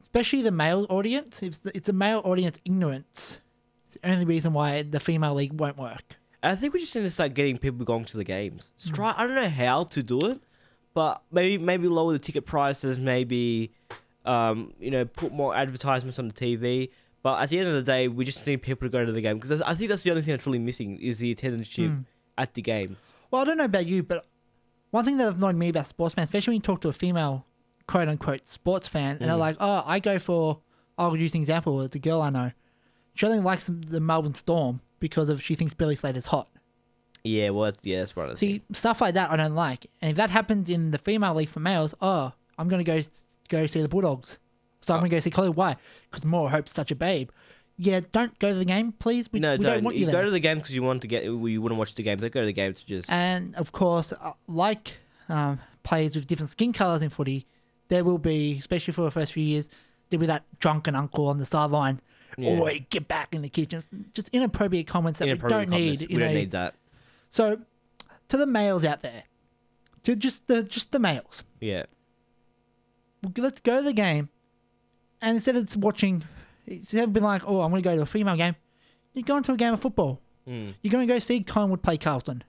S1: Especially the male audience. It's a male audience ignorance. It's the only reason why the female league won't work.
S2: And I think we just need to start getting people going to the games. I don't know how to do it. But maybe lower the ticket prices, maybe, put more advertisements on the TV. But at the end of the day, we just need people to go to the game. Because I think that's the only thing that's really missing is the attendance at the game.
S1: Well, I don't know about you, but one thing that I've annoyed me about sports fans, especially when you talk to a female, quote-unquote, sports fan, and they're like, I'll use an example, it's a girl I know. She only likes the Melbourne Storm because she thinks Billy Slater's hot.
S2: Yeah, well, that's one of the
S1: things. Stuff like that I don't like. And if that happens in the female league for males, I'm going to go see the Bulldogs. So I'm going to go see Collingwood. Why? Because Maura Hope's such a babe. Yeah, don't go to the game, please. We don't want you there.
S2: Go to the game because you want to watch the game. Don't go to the game to just... And,
S1: of course, players with different skin colours in footy, there will be, especially for the first few years, there'll be that drunken uncle on the sideline. Yeah. Or get back in the kitchen. Just inappropriate comments that we don't need.
S2: We don't need that.
S1: So, to the males out there, to just the males.
S2: Yeah.
S1: Let's go to the game, and instead of being like, I'm going to go to a female game, you're going to a game of football. You're going to go see Collingwood play Carlton.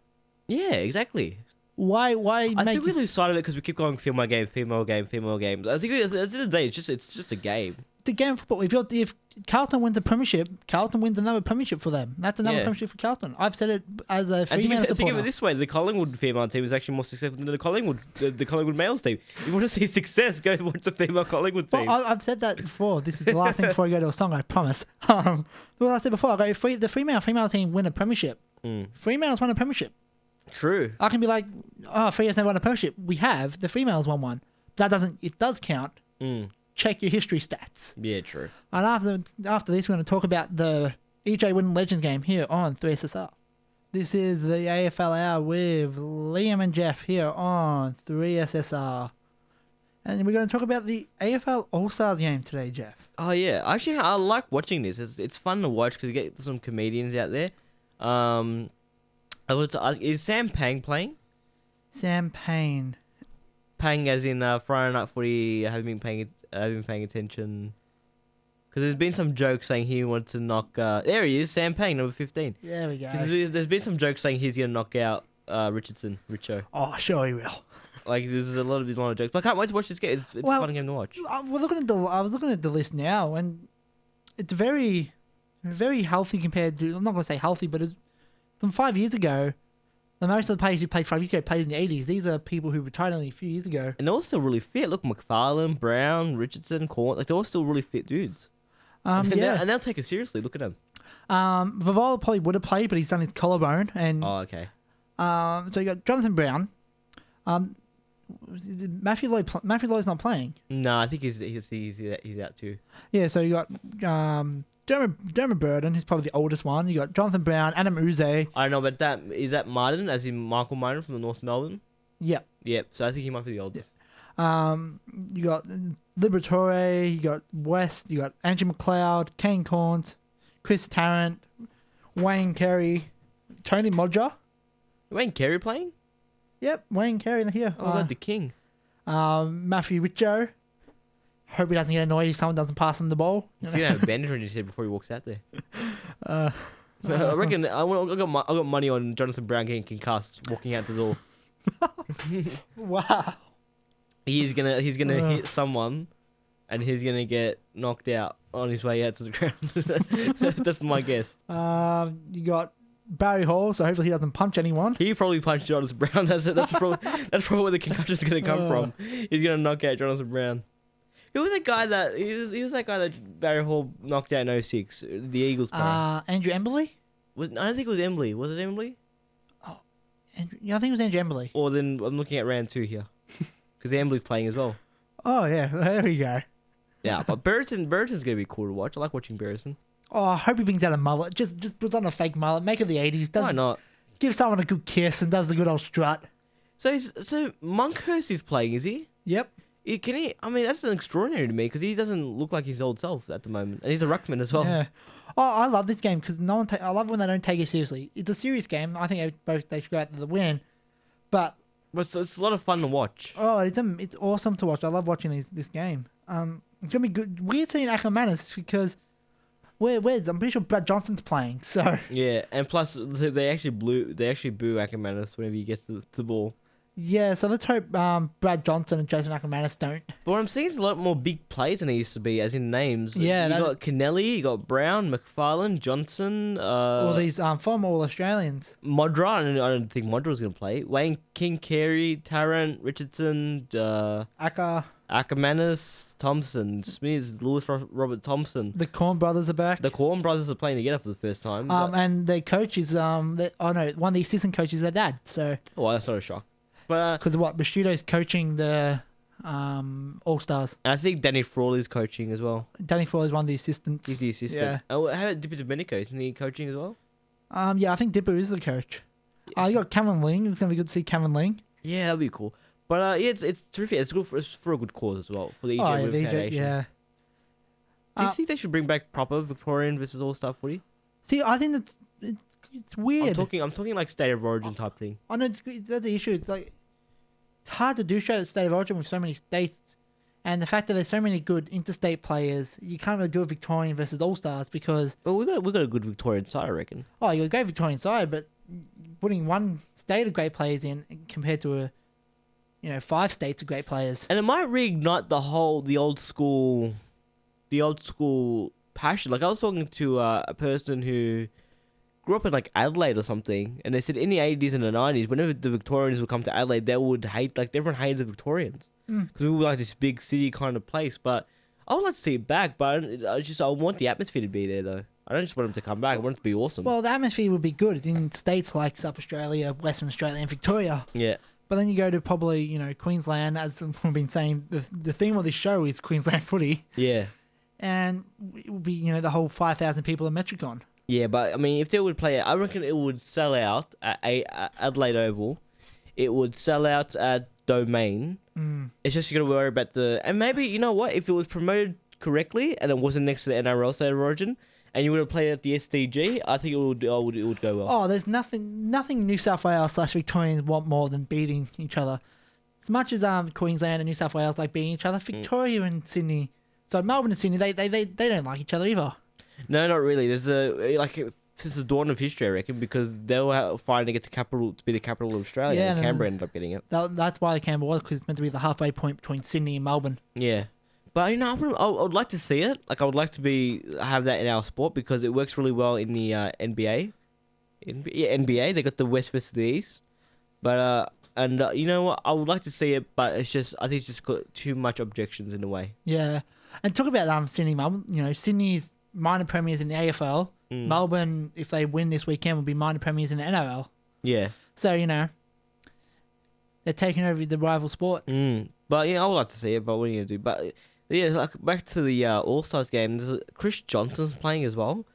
S2: Yeah, exactly.
S1: Why?
S2: I think we lose sight of it because we keep going female game. I think at the end of the day, it's just a game.
S1: The game of football. If Carlton wins a premiership, Carlton wins another premiership for them. That's another premiership for Carlton. I've said it as a female supporter.
S2: Think of it this way: the Collingwood female team is actually more successful than the Collingwood males team. If you want to see success, go watch the female Collingwood team.
S1: Well, I've said that before. This is the last thing before I go to a song. I promise. Well, I said before, if the female team win a premiership, females won a premiership.
S2: True.
S1: I can be like, females never won a premiership. We have. The females won one. It does count. Check your history stats.
S2: Yeah, true.
S1: And after this, we're going to talk about the EJ Winning Legends game here on 3SSR. This is the AFL Hour with Liam and Geoff here on 3SSR. And we're going to talk about the AFL All-Stars game today, Jeff.
S2: Oh yeah, actually, I like watching this. It's fun to watch because you get some comedians out there. I wanted to ask: is Sam Pang playing?
S1: Sam Payne.
S2: Pang, as in Friday Night Footy. Have been paying attention. Because there's been some jokes saying he wanted to knock. There he is, Sam Pang, number 15.
S1: There we go.
S2: 'Cause there's been some jokes saying he's gonna knock out Richo.
S1: Oh, sure he will.
S2: Like there's a lot of jokes. But I can't wait to watch this game. It's a fun game to watch.
S1: I was looking at the list now, and it's very, very healthy compared to. I'm not going to say healthy, but it's from 5 years ago. The most of the players who played 5 years ago played in the 80s. These are people who retired only a few years ago.
S2: And they're all still really fit. Look, McFarlane, Brown, Richardson, Corn. Like they're all still really fit dudes. And they'll take it seriously. Look at them.
S1: Vavola probably would have played, but he's done his collarbone. And
S2: Oh, okay.
S1: so you got Jonathan Brown. Matthew Lloyd's not playing.
S2: No, I think he's out too.
S1: Yeah, so you got Dermot Burden, who's probably the oldest one. You got Jonathan Brown, Adam Uze.
S2: I don't know, but is that Martin, as in Michael Martin from the North Melbourne?
S1: Yep.
S2: Yep. So I think he might be the oldest.
S1: You got Liberatore, you got West, you got Andrew McLeod, Kane Corns, Chris Tarrant, Wayne Carey, Tony Modra.
S2: Wayne Carey playing?
S1: Yep, Wayne Carey here.
S2: Oh, God, the king.
S1: Matthew Richo. Hope he doesn't get annoyed if someone doesn't pass him the ball.
S2: He's gonna have a bandage on his head before he walks out there. I reckon I got money on Jonathan Brown getting concussed walking out the door.
S1: Wow.
S2: He's gonna hit someone, and he's gonna get knocked out on his way out to the ground. That's my guess.
S1: You got Barry Hall, so hopefully he doesn't punch anyone.
S2: He probably punched Jonathan Brown. That's probably where the concussion's gonna come from. He's gonna knock out Jonathan Brown. He was that guy that Barry Hall knocked out in 06, the Eagles player.
S1: Andrew Emberley?
S2: I don't think it was Embley. Was it Embley?
S1: Oh, I think it was Andrew Emberley.
S2: Or then I'm looking at round 2 here. Because Embley's playing as well.
S1: Oh, yeah. There we go.
S2: Yeah, but Burton's going to be cool to watch. I like watching Burton.
S1: Oh, I hope he brings out a mullet. Just puts on a fake mullet. Make it the 80s.
S2: Why not?
S1: Give someone a good kiss and does the good old strut.
S2: So Monkhurst is playing, is he?
S1: Yep.
S2: Can he? I mean, that's extraordinary to me because he doesn't look like his old self at the moment, and he's a ruckman as well.
S1: Yeah. Oh, I love this game because I love when they don't take it seriously. It's a serious game. I think they should go out to the win, but
S2: it's a lot of fun to watch.
S1: Oh, it's awesome to watch. I love watching this game. It's gonna be good. Weird seeing Ackermanis because where's I'm pretty sure Brad Johnson's playing. So
S2: yeah, and plus they actually boo Ackermanis whenever he gets the ball.
S1: Yeah, so let's hope Brad Johnson and Jason Ackermanis don't.
S2: But what I'm seeing is a lot more big plays than he used to be, as in names.
S1: Yeah,
S2: you got Kennelly, you got Brown, McFarlane, Johnson.
S1: All these former All-Australians.
S2: Modra, I don't think Modra was going to play. Wayne King, Carey, Tarrant, Richardson, Ackermanis, Thompson, Smith, Lewis Robert Thompson.
S1: The Corn brothers are back.
S2: The Corn brothers are playing together for the first time.
S1: And their coach is one of the assistant coaches is their dad. So.
S2: Oh, that's not a shock. But
S1: because Bashuto's coaching the All-Stars.
S2: And I think Danny Frawley is coaching as well.
S1: Danny Frawley is one of the assistants.
S2: He's the assistant. Yeah. Oh, how about Dipper Domenico? Isn't he coaching as well?
S1: Yeah, I think Dipper is the coach. You got Cameron Ling. It's gonna be good to see Cameron Ling.
S2: Yeah, that'd be cool. But yeah, it's terrific. It's good for a good cause as well for the EJ Women's Foundation.
S1: Yeah.
S2: Do you think they should bring back proper Victorian versus All-Star footy?
S1: See, I think it's weird.
S2: I'm talking like state of origin type thing.
S1: I know that's the issue. It's like it's hard to do straight at state of origin with so many states, and the fact that there's so many good interstate players, you can't really do a Victorian versus All Stars because.
S2: Well, we got a good Victorian side, I reckon.
S1: Oh, you got a great Victorian side, but putting one state of great players in compared to 5 states of great players,
S2: and it might reignite the old school passion. Like I was talking to a person who grew up in like Adelaide or something, and they said in the 80s and the 90s, whenever the Victorians would come to Adelaide, they would hate, like everyone hated the Victorians because we were like this big city kind of place. But I would like to see it back, but I want the atmosphere to be there though. I don't just want them to come back. I want it to be awesome.
S1: Well, the atmosphere would be good in states like South Australia, Western Australia, and Victoria.
S2: Yeah.
S1: But then you go to probably Queensland, as we've been saying, the theme of this show is Queensland footy.
S2: Yeah.
S1: And it would be the whole 5,000 people at Metricon.
S2: Yeah, but I mean, if they would play it, I reckon it would sell out at Adelaide Oval. It would sell out at domain. It's just you got to worry about and maybe you know what, if it was promoted correctly and it wasn't next to the NRL state of origin, and you would have played at the SDG, I think it would go well.
S1: Oh, there's nothing New South Wales / Victorians want more than beating each other. As much as Queensland and New South Wales like beating each other, Victoria and Sydney, so Melbourne and Sydney, they don't like each other either.
S2: No, not really. There's since the dawn of history, I reckon, because they were fighting to get to be the capital of Australia, and Canberra ended up getting it.
S1: That's why the Canberra was, because it's meant to be the halfway point between Sydney and Melbourne.
S2: Yeah. But I would like to see it. Like I would like to have that in our sport because it works really well in the NBA. NBA. They got the West versus the East, but you know what? I would like to see it, but I think it's just got too much objections in a way.
S1: Yeah, and talk about Sydney, Melbourne. You know, Sydney's minor premiers in the AFL. Melbourne, if they win this weekend, will be minor premiers in the NRL.
S2: Yeah.
S1: So you know, they're taking over the rival sport.
S2: But I would like to see it. But what are you gonna do? But yeah, like back to the All Stars game. Chris Johnson's playing as well.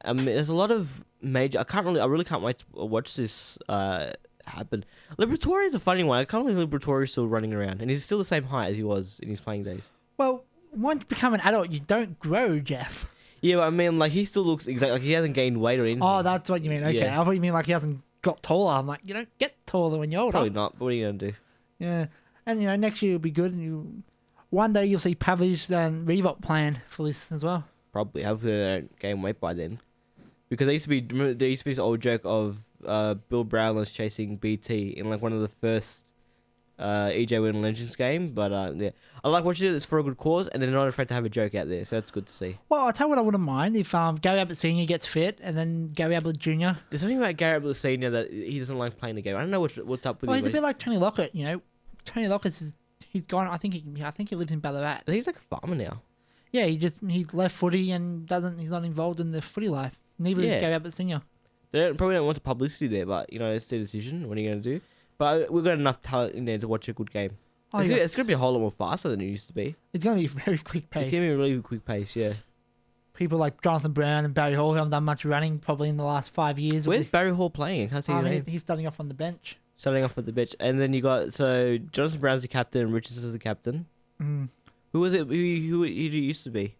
S2: There's a lot of major. I really can't wait to watch this happen. Liberatore is a funny one. I can't believe Liberatore is still running around, and he's still the same height as he was in his playing days.
S1: Well, once you become an adult, you don't grow, Geoff.
S2: Yeah, but I mean, like he still looks exactly like he hasn't gained weight or anything.
S1: Oh, that's what you mean. Okay,
S2: Yeah.
S1: I thought you mean like he hasn't got taller. I'm like, you don't get taller when you're older.
S2: Probably not. But what are you gonna do?
S1: Yeah, and you know, next year will be good. And one day you'll see Pavlich and Reebok playing for this as well.
S2: Probably. Hopefully they don't gain weight by then. Because there used to be this old joke of Bill Brownless chasing BT in like one of the first EJ Win Legends game. But yeah, I like watching it. It's for a good cause, and they're not afraid to have a joke out there. So that's good to see.
S1: Well, I'll tell you what I wouldn't mind if Gary Ablett Senior gets fit, and then Gary Ablett Junior.
S2: There's something about Gary Ablett Senior that he doesn't like playing the game. I don't know what's up with
S1: Well,
S2: him.
S1: he's a bit like Tony Lockett. You know, Tony Lockett's he's gone. I think he lives in Ballarat.
S2: I think he's like a farmer now.
S1: Yeah, he left footy and he's not involved in the footy life. Neither is Gary Ablett Senior.
S2: They probably don't want the publicity there, but it's their decision. What are you going to do? But we've got enough talent in there to watch a good game. Oh, it's going to be a whole lot more faster than it used to be.
S1: It's going to be very quick pace.
S2: It's going to be a really quick pace, yeah.
S1: People like Jonathan Brown and Barry Hall who haven't done much running probably in the last 5 years.
S2: Where's Barry Hall playing? I can't see his name.
S1: He's starting off on the bench.
S2: Starting off at the bench. And then you got, Jonathan Brown's the captain and Richardson's the captain. Who was it? Who used to be?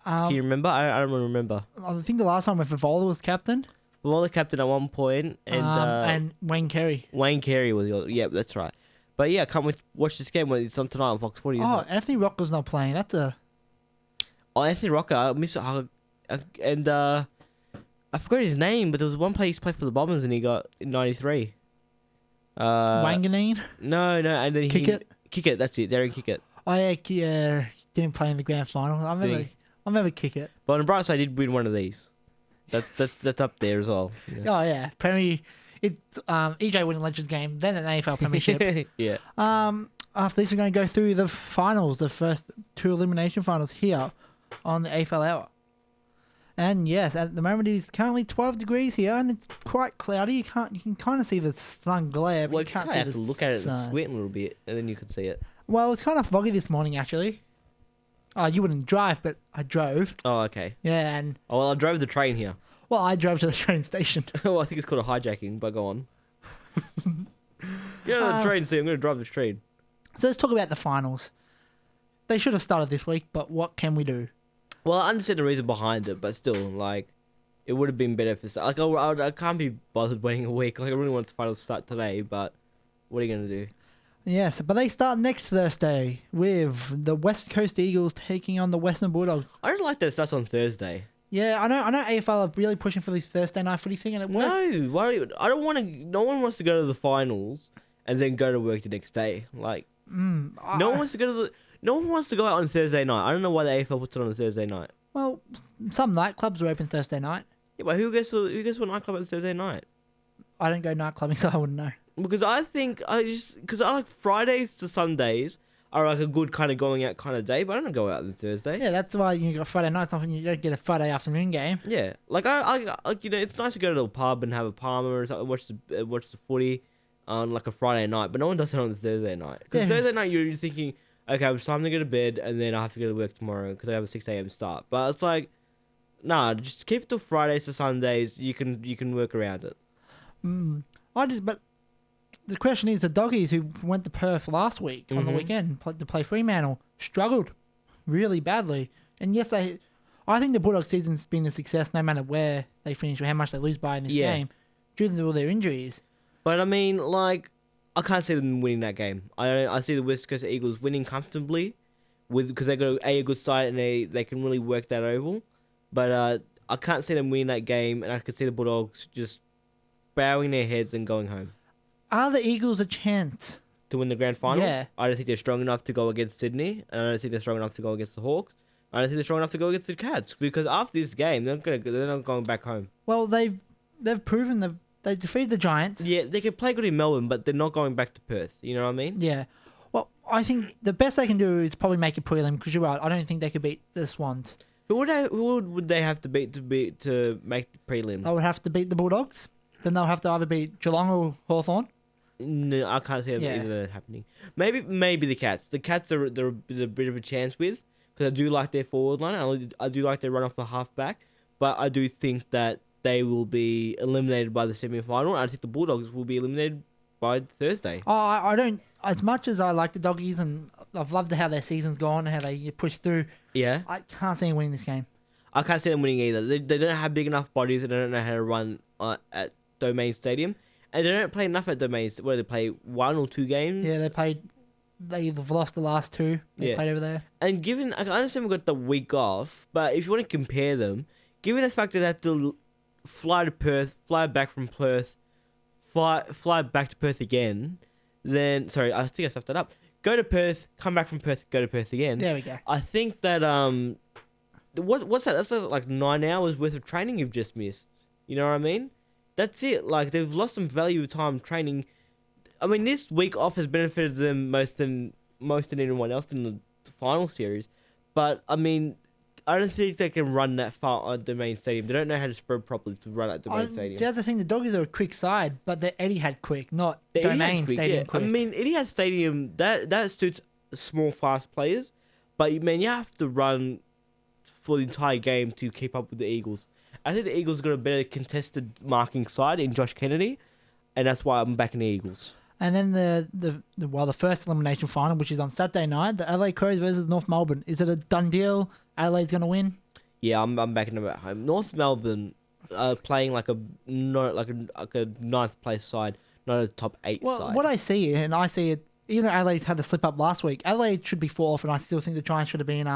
S2: Can you remember? I don't remember.
S1: I think the last time with Favola was captain.
S2: Favola captain at one point,
S1: and Wayne Carey.
S2: Wayne Carey was that's right. But yeah, can't watch this game when it's on tonight on Fox 40.
S1: Anthony Rocker's not playing. That's a.
S2: Oh, Anthony Rocker, I miss and I forgot his name, but there was one place he played for the Bombers and he got in '93.
S1: Wanganeen?
S2: No, and then Kickett, that's it, Darren Kickett.
S1: Oh yeah, didn't play in the grand final. I remember Kickett.
S2: But on the bright side, I did win one of these. That's up there as well. Yeah.
S1: Oh yeah, Premier. It's EJ Winning Legends game, then an AFL Premiership.
S2: Yeah.
S1: After this, we're going to go through the finals, the first two elimination finals here on the AFL Hour. And yes, at the moment it is currently 12 degrees here, and it's quite cloudy. You can kind of see the sun glare, but
S2: Well,
S1: you can't
S2: you
S1: see
S2: have
S1: the
S2: to look at it and
S1: sun.
S2: squint a little bit, and then you could see it.
S1: Well, it's kind of foggy this morning actually. You wouldn't drive, but I drove.
S2: Oh, okay.
S1: Yeah, and
S2: I drove the train here.
S1: well, I drove to the train station.
S2: Well, I think it's called a hijacking, but go on. Get on the train, see, I'm going to drive this train.
S1: So let's talk about the finals. They should have started this week, but what can we do?
S2: Well, I understand the reason behind it, but still, like, it would have been better if I can't be bothered waiting a week. Like, I really want the finals to start today, but what are you going to do?
S1: Yes, but they start next Thursday with the West Coast Eagles taking on the Western Bulldogs.
S2: I don't like that it starts on Thursday.
S1: Yeah, I know AFL are really pushing for this Thursday night footy thing, and it works.
S2: No, I don't want to. No one wants to go to the finals and then go to work the next day. Like, no one wants to go to No one wants to go out on Thursday night. I don't know why the AFL puts it on a Thursday night.
S1: Well, some nightclubs are open Thursday night.
S2: Yeah, but who goes to a nightclub on Thursday night?
S1: I don't go night clubbing, so I wouldn't know.
S2: Because I like Fridays to Sundays are like a good kind of going out kind of day, but I don't go out on Thursday.
S1: Yeah, that's why you got Friday night. Something you don't get a Friday afternoon game.
S2: Yeah, like I it's nice to go to a pub and have a Palmer or something, watch the footy on like a Friday night, but no one does it on the Thursday night. Because Thursday night you're just thinking, okay, it's time to go to bed, and then I have to go to work tomorrow because I have a 6 a.m. start. But it's like, nah, just keep it to Fridays to Sundays. You can work around it.
S1: But the question is, the Doggies who went to Perth last week on the weekend to play Fremantle struggled really badly. And yes, I think the Bulldogs season's been a success no matter where they finish or how much they lose by in this game due to all their injuries.
S2: But I mean, like, I can't see them winning that game. I see the West Coast Eagles winning comfortably because they got a good side and they can really work that oval. But I can't see them winning that game, and I could see the Bulldogs just bowing their heads and going home.
S1: Are the Eagles a chance
S2: to win the grand final?
S1: Yeah.
S2: I don't think they're strong enough to go against Sydney, and I don't think they're strong enough to go against the Hawks. I don't think they're strong enough to go against the Cats, because after this game, they're not going back home.
S1: Well, they've proven they defeated the Giants.
S2: Yeah, they can play good in Melbourne, but they're not going back to Perth. You know what I mean?
S1: Yeah. Well, I think the best they can do is probably make a prelim, because you're right. I don't think they could beat the Swans.
S2: Who would they have to beat to make the prelim?
S1: They would have to beat the Bulldogs. Then they'll have to either beat Geelong or Hawthorn.
S2: No, I can't see either happening. Maybe the Cats. The Cats are a bit of a chance with, because I do like their forward line. I do like their run off the halfback, but I do think that they will be eliminated by the semi-final. I think the Bulldogs will be eliminated by Thursday.
S1: I don't. As much as I like the Doggies and I've loved how their season's gone and how they push through.
S2: Yeah.
S1: I can't see them winning this game.
S2: I can't see them winning either. They don't have big enough bodies and they don't know how to run at Domain Stadium. And they don't play enough at Domain. Where they play 1 or 2 games.
S1: Yeah, they've lost the last 2 they played over there.
S2: And I understand we've got the week off, but if you want to compare them, given the fact that they have to fly to Perth, fly back from Perth, fly back to Perth again, then... Sorry, I think I stuffed that up. Go to Perth, come back from Perth, go to Perth again.
S1: There we go.
S2: I think that... What's that? That's like 9 hours worth of training you've just missed. You know what I mean? That's it. Like, they've lost some value of time training. I mean, this week off has benefited them most than anyone else in the final series. But, I mean, I don't think they can run that far on Domain Stadium. They don't know how to spread properly to run at Domain Stadium.
S1: See, that's the thing. The Doggies are a quick side, but the Etihad quick, not Domain Stadium quick.
S2: I mean, Etihad Stadium, that suits small, fast players. But, man, you have to run for the entire game to keep up with the Eagles. I think the Eagles got a better contested marking side in Josh Kennedy, and that's why I'm backing the Eagles.
S1: And then the first elimination final, which is on Saturday night, the LA Crows versus North Melbourne. Is it a done deal? Adelaide's going to win?
S2: Yeah, I'm backing them at home. North Melbourne playing like a ninth place side, not a top 8 side.
S1: What I see, and I see it, even though Adelaide's had to slip up last week, Adelaide should be 4th, and I still think the Giants should have been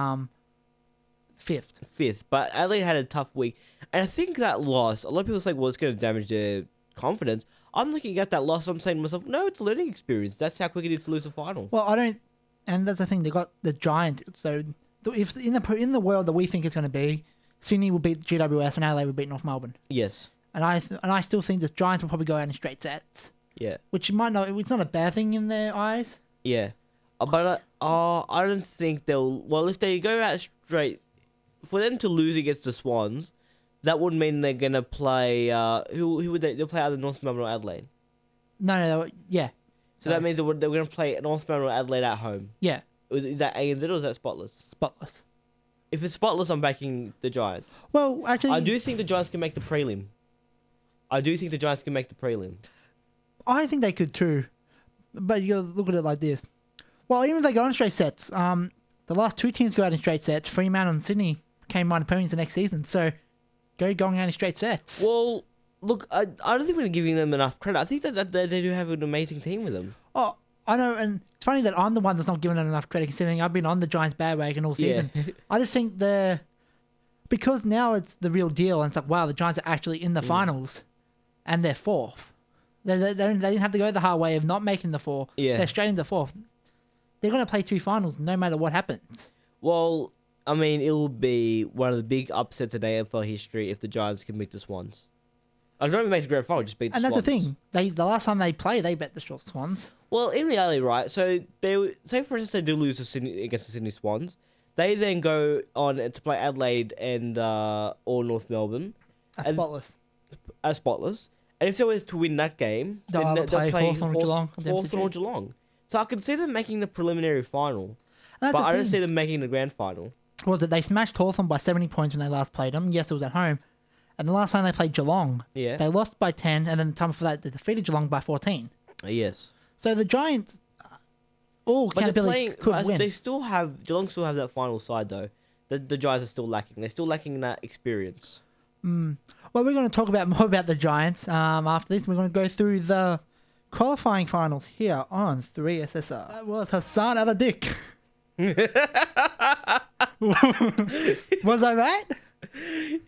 S1: 5th.
S2: But Adelaide had a tough week. And I think that loss, a lot of people say, well, it's going to damage their confidence. I'm looking at that loss, I'm saying to myself, no, it's a learning experience. That's how quick it is to lose a final.
S1: Well, I don't... And that's the thing, they got the Giants. So, if in the world that we think it's going to be, Sydney will beat GWS and Adelaide will beat North Melbourne.
S2: Yes.
S1: And I still think the Giants will probably go out in straight sets.
S2: Yeah.
S1: Which might not... It's not a bad thing in their eyes.
S2: Yeah. But I don't think they'll... Well, if they go out straight... For them to lose against the Swans, that would mean they're going to play... who would they... They'll play either North Melbourne or Adelaide.
S1: No, yeah.
S2: So that means they're going to play North Melbourne or Adelaide at home.
S1: Yeah.
S2: Is that ANZ or is that Spotless?
S1: Spotless.
S2: If it's Spotless, I'm backing the Giants.
S1: Well, actually...
S2: I do think the Giants can make the prelim. I
S1: think they could too. But you got to look at it like this. Well, even if they go in straight sets, the last 2 teams go out in straight sets. Fremantle and Sydney became minor opponents the next season. So, going out in straight sets.
S2: Well, look, I don't think we're giving them enough credit. I think that they do have an amazing team with them.
S1: Oh, I know, and it's funny that I'm the one that's not giving them enough credit, considering I've been on the Giants bandwagon all season. Yeah. I just think because now it's the real deal, and it's like, wow, the Giants are actually in the finals, and they're 4th. They didn't have to go the hard way of not making the 4.
S2: Yeah.
S1: They're straight into 4th. They're going to play 2 finals no matter what happens.
S2: Well, I mean, it will be one of the big upsets in AFL history if the Giants can beat the Swans. I don't even make the grand final, just beat the Swans.
S1: And that's the thing. The last time they play, they bet the Swans.
S2: Well, in reality, right, so say for instance they do lose against the Sydney Swans, they then go on to play Adelaide and or North Melbourne.
S1: Spotless.
S2: As Spotless. And if they were to win that game, then they'll play
S1: Hawthorn
S2: or Geelong. So I can see them making the preliminary final, but I don't see them making the grand final.
S1: Well, they smashed Hawthorn by 70 points when they last played them. Yes, it was at home. And the last time they played Geelong, they lost by 10, and then the time before that, they defeated Geelong by 14.
S2: Yes.
S1: So the Giants, all
S2: But they're
S1: accountability,
S2: playing.
S1: could
S2: But
S1: win.
S2: they still have Geelong. Still have that final side though. The Giants are still lacking. They're still lacking that experience.
S1: Well, we're going to talk about more about the Giants after this. We're going to go through the qualifying finals here on 3SSR. That was Hassan Al-Adiq. Was I right?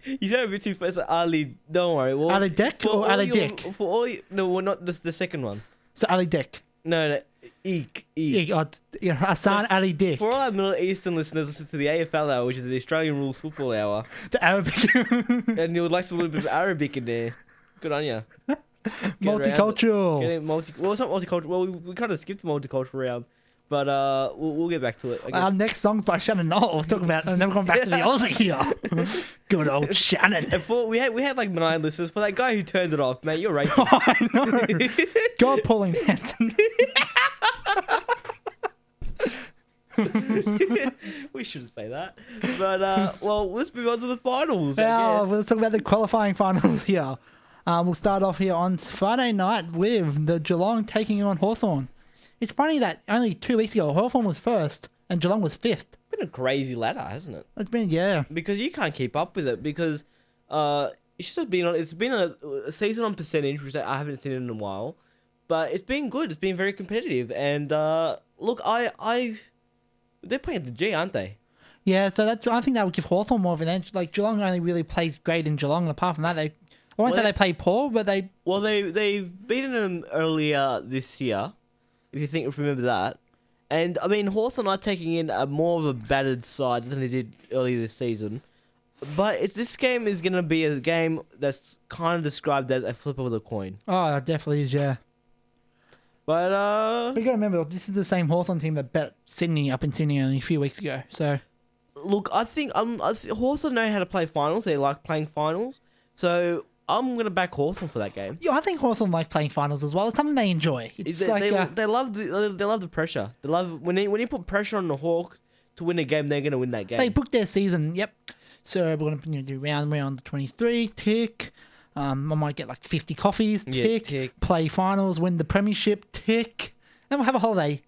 S2: You sound a bit too fast. Ali, don't worry. Well,
S1: Al-Adiq
S2: for
S1: or
S2: all
S1: Al-Adiq?
S2: For all no, we're not the second one.
S1: So Al-Adiq.
S2: No, Eek.
S1: Hassan Ali-Dick.
S2: For all our Middle Eastern listeners, listen to the AFL Hour, which is the Australian Rules Football Hour,
S1: The Arabic.
S2: and you would like some little bit of Arabic in there. Good on you.
S1: Multicultural.
S2: Well, it's not multicultural. Well, we kind of skipped the multicultural round, but we'll get back to it. I guess.
S1: Our next song's by Shannon Knoll. We're talking about, and then we're going back to the Aussie here. Good old Shannon.
S2: And we had like 9 listeners. For that guy who turned it off, mate, you're racist.
S1: I know. God, Pauline Hanson.
S2: We shouldn't say that. But, well, let's move on to the finals,
S1: Now,
S2: I guess.
S1: let's talk about the qualifying finals here. We'll start off here on Friday night with the Geelong taking on Hawthorn. It's funny that only 2 weeks ago, Hawthorn was first and Geelong was fifth.
S2: It's been a crazy ladder, hasn't it?
S1: It's been, yeah.
S2: Because you can't keep up with it because it's just been on. It's been a season on percentage, which I haven't seen in a while, but it's been good. It's been very competitive, and look, they're playing at the G, aren't they?
S1: Yeah, so I think that would give Hawthorn more of an edge. Like, Geelong only really plays great in Geelong, and apart from that, I won't say they play poor, but they...
S2: Well, they've beaten them earlier this year, if you remember that. And, I mean, Hawthorn are taking in a more of a battered side than they did earlier this season. But this game is going to be a game that's kind of described as a flip of the coin.
S1: Oh, it definitely is, yeah.
S2: But,
S1: But you got to remember, this is the same Hawthorn team that bet Sydney up in Sydney only a few weeks ago, so...
S2: Look, I think Hawthorn know how to play finals. They like playing finals. So, I'm going to back Hawthorn for that game.
S1: Yeah, I think Hawthorn like playing finals as well. It's something they enjoy. It's
S2: They love the pressure. They love when you put pressure on the Hawks to win a game, they're going to win that game.
S1: they booked their season, yep. So we're going to do round 23, tick. I might get like 50 coffees, tick.
S2: Yeah, tick.
S1: Play finals, win the premiership, tick. Then we'll have a holiday.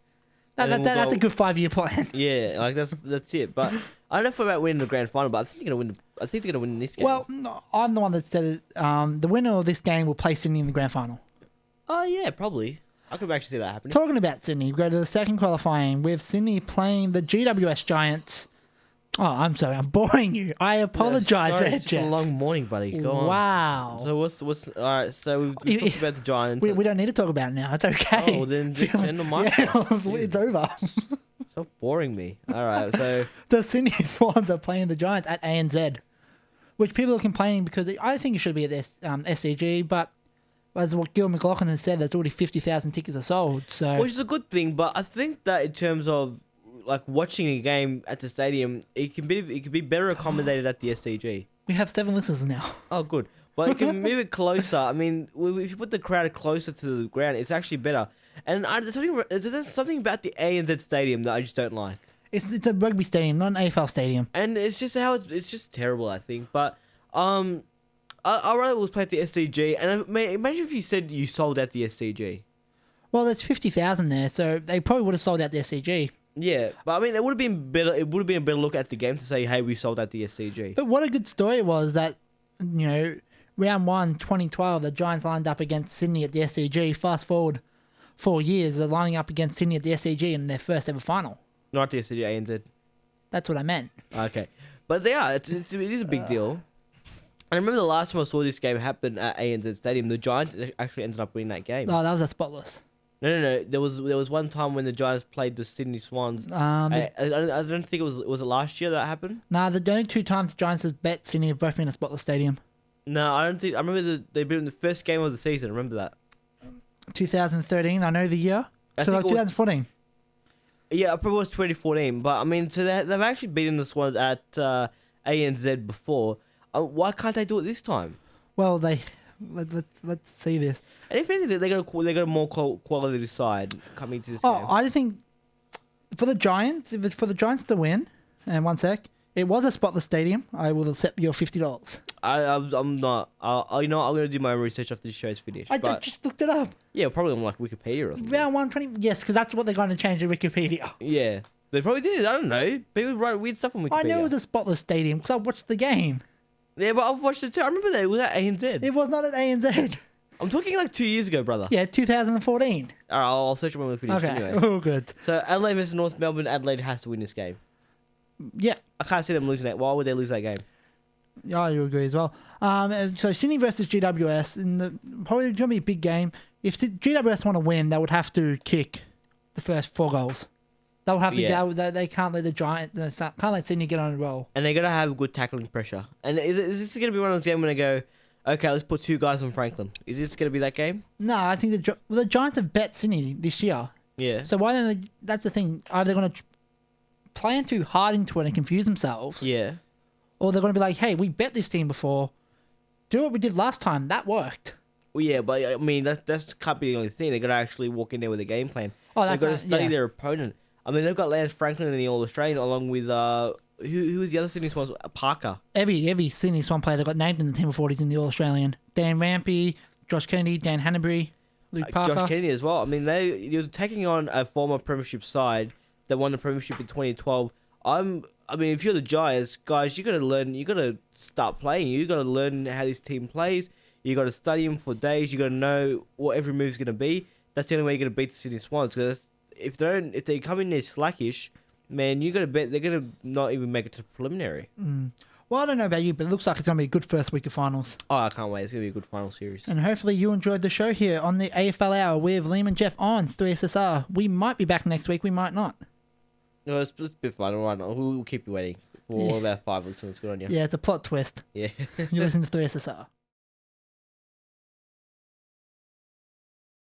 S1: That's a good 5-year plan.
S2: Yeah, like that's it. But I don't know if about winning the grand final, but I think they're going to win. I think they're going to win this game.
S1: Well, no, I'm the one that said it. The winner of this game will play Sydney in the grand final.
S2: Oh yeah, probably. I could actually see that happening.
S1: Talking about Sydney, we go to the second qualifying with Sydney playing the GWS Giants. Oh, I'm sorry, I'm boring you. I apologise,
S2: Sorry, it's just a
S1: Jeff.
S2: long morning, buddy. Go on.
S1: Wow.
S2: So what's all right? So we talked about the Giants.
S1: We don't need to talk about it now. It's okay.
S2: Oh, well, then just turn the mic
S1: Yeah,
S2: off.
S1: it's over.
S2: Stop boring me. All right, so
S1: The Sydney Swans are playing the Giants at ANZ, which people are complaining because I think it should be at SCG, but as what Gil McLaughlin has said, there's already 50,000 tickets are sold. So
S2: which is a good thing, but I think that in terms of like watching a game at the stadium, it can be better accommodated at the SCG.
S1: we have 7 listeners now.
S2: Oh, good. Well, it can move it closer. I mean, if you put the crowd closer to the ground, it's actually better. And there's something about the ANZ Stadium that I just don't like.
S1: It's a rugby stadium, not an AFL stadium.
S2: And it's just it's just terrible, I think. But I rather was play at the SCG. And imagine if you said you sold out the SCG.
S1: Well, there's 50,000 there, so they probably would have sold out the SCG.
S2: Yeah, but I mean, it would have been better. It would have been a better look at the game to say, "Hey, we sold out the SCG."
S1: But what a good story it was that, round 1, 2012, the Giants lined up against Sydney at the SCG. Fast forward 4 years, they're lining up against Sydney at the SCG in their first ever final.
S2: Not the SCG, ANZ.
S1: That's what I meant.
S2: Okay, but they are. It is a big deal. I remember the last time I saw this game happen at ANZ Stadium, the Giants actually ended up winning that game.
S1: Oh, that was a spotless.
S2: No. There was one time when the Giants played the Sydney Swans. I don't think it was it last year that happened.
S1: Nah, the only 2 times the Giants have bet Sydney have both been a spotless stadium.
S2: No, I don't think. I remember they beat in the first game of the season. I remember that.
S1: 2013, I know the year.
S2: I
S1: So
S2: think
S1: like
S2: it was-
S1: 2014.
S2: Yeah, it probably was 2014. But I mean, so they've actually beaten the Swans at ANZ before. Why can't they do it this time?
S1: Well, let's see this.
S2: And if anything, they got a more quality side coming to this
S1: Oh,
S2: game.
S1: I think for the Giants, if it's for the Giants to win, and one sec, It was a spotless stadium. I will accept your $50.
S2: I'm not. You know what? I'm gonna do my own research after the show's finished.
S1: I
S2: but
S1: just looked it up.
S2: yeah, probably on like Wikipedia or something.
S1: Round 120. Yes, because that's what they're going to change to Wikipedia.
S2: Yeah, they probably did. I don't know. People write weird stuff on Wikipedia.
S1: I know it was a spotless stadium because I watched the game.
S2: Yeah, but I've watched it too. I remember that it was at ANZ.
S1: It was not at ANZ.
S2: I'm talking like 2 years ago, brother.
S1: Yeah, 2014.
S2: All right, I'll search it when we finish
S1: Okay,
S2: anyway.
S1: all good.
S2: So Adelaide versus North Melbourne. Adelaide has to win this game.
S1: Yeah,
S2: I can't see them losing it. Why would they lose that game?
S1: I agree as well. So Sydney versus GWS, probably going to be a big game. If GWS want to win, they would have to kick the first 4 goals. They'll have to
S2: Yeah.
S1: They can't let the Giants, can't let Sydney get on a roll.
S2: And they're gonna have good tackling pressure. And is this gonna be one of those games when they go, okay, let's put 2 guys on Franklin? Is this gonna be that game?
S1: No, I think the Giants have bet Sydney this year.
S2: Yeah.
S1: So why don't they? That's the thing. Are they going to plan too hard into it and confuse themselves?
S2: Yeah.
S1: Or they're going to be like, hey, we bet this team before. Do what we did last time. That worked.
S2: Well, yeah, but I mean that's can't be the only thing. They gotta actually walk in there with a game plan.
S1: Oh,
S2: They've
S1: that's
S2: got to study
S1: yeah.
S2: their opponent. I mean, they've got Lance Franklin in the All Australian along with who was the other Sydney Swans? Parker.
S1: Every Sydney Swan player that got named in the team before he's in the All Australian. Dan Rampy, Josh Kennedy, Dan Hanbury, Luke Parker.
S2: Josh Kennedy as well. I mean, you're taking on a former premiership side that won the premiership in 2012. I mean, if you're the Giants, guys, you got to learn. You got to start playing. You got to learn how this team plays. You got to study them for days. You got to know what every move's going to be. That's the only way you're going to beat the Sydney Swans. Because if they come in there slackish, man, you got to bet they're going to not even make it to preliminary.
S1: Well, I don't know about you, but it looks like it's going to be a good first week of finals.
S2: Oh, I can't wait. It's going to be a good final series.
S1: And hopefully you enjoyed the show here on the AFL Hour with Liam and Geoff on 3SSR. We might be back next week. We might not.
S2: No, it's a bit fun. All right, we'll keep you waiting for all of our 5 listeners. Good on you.
S1: Yeah, it's a plot twist.
S2: Yeah.
S1: You listen to 3SSR.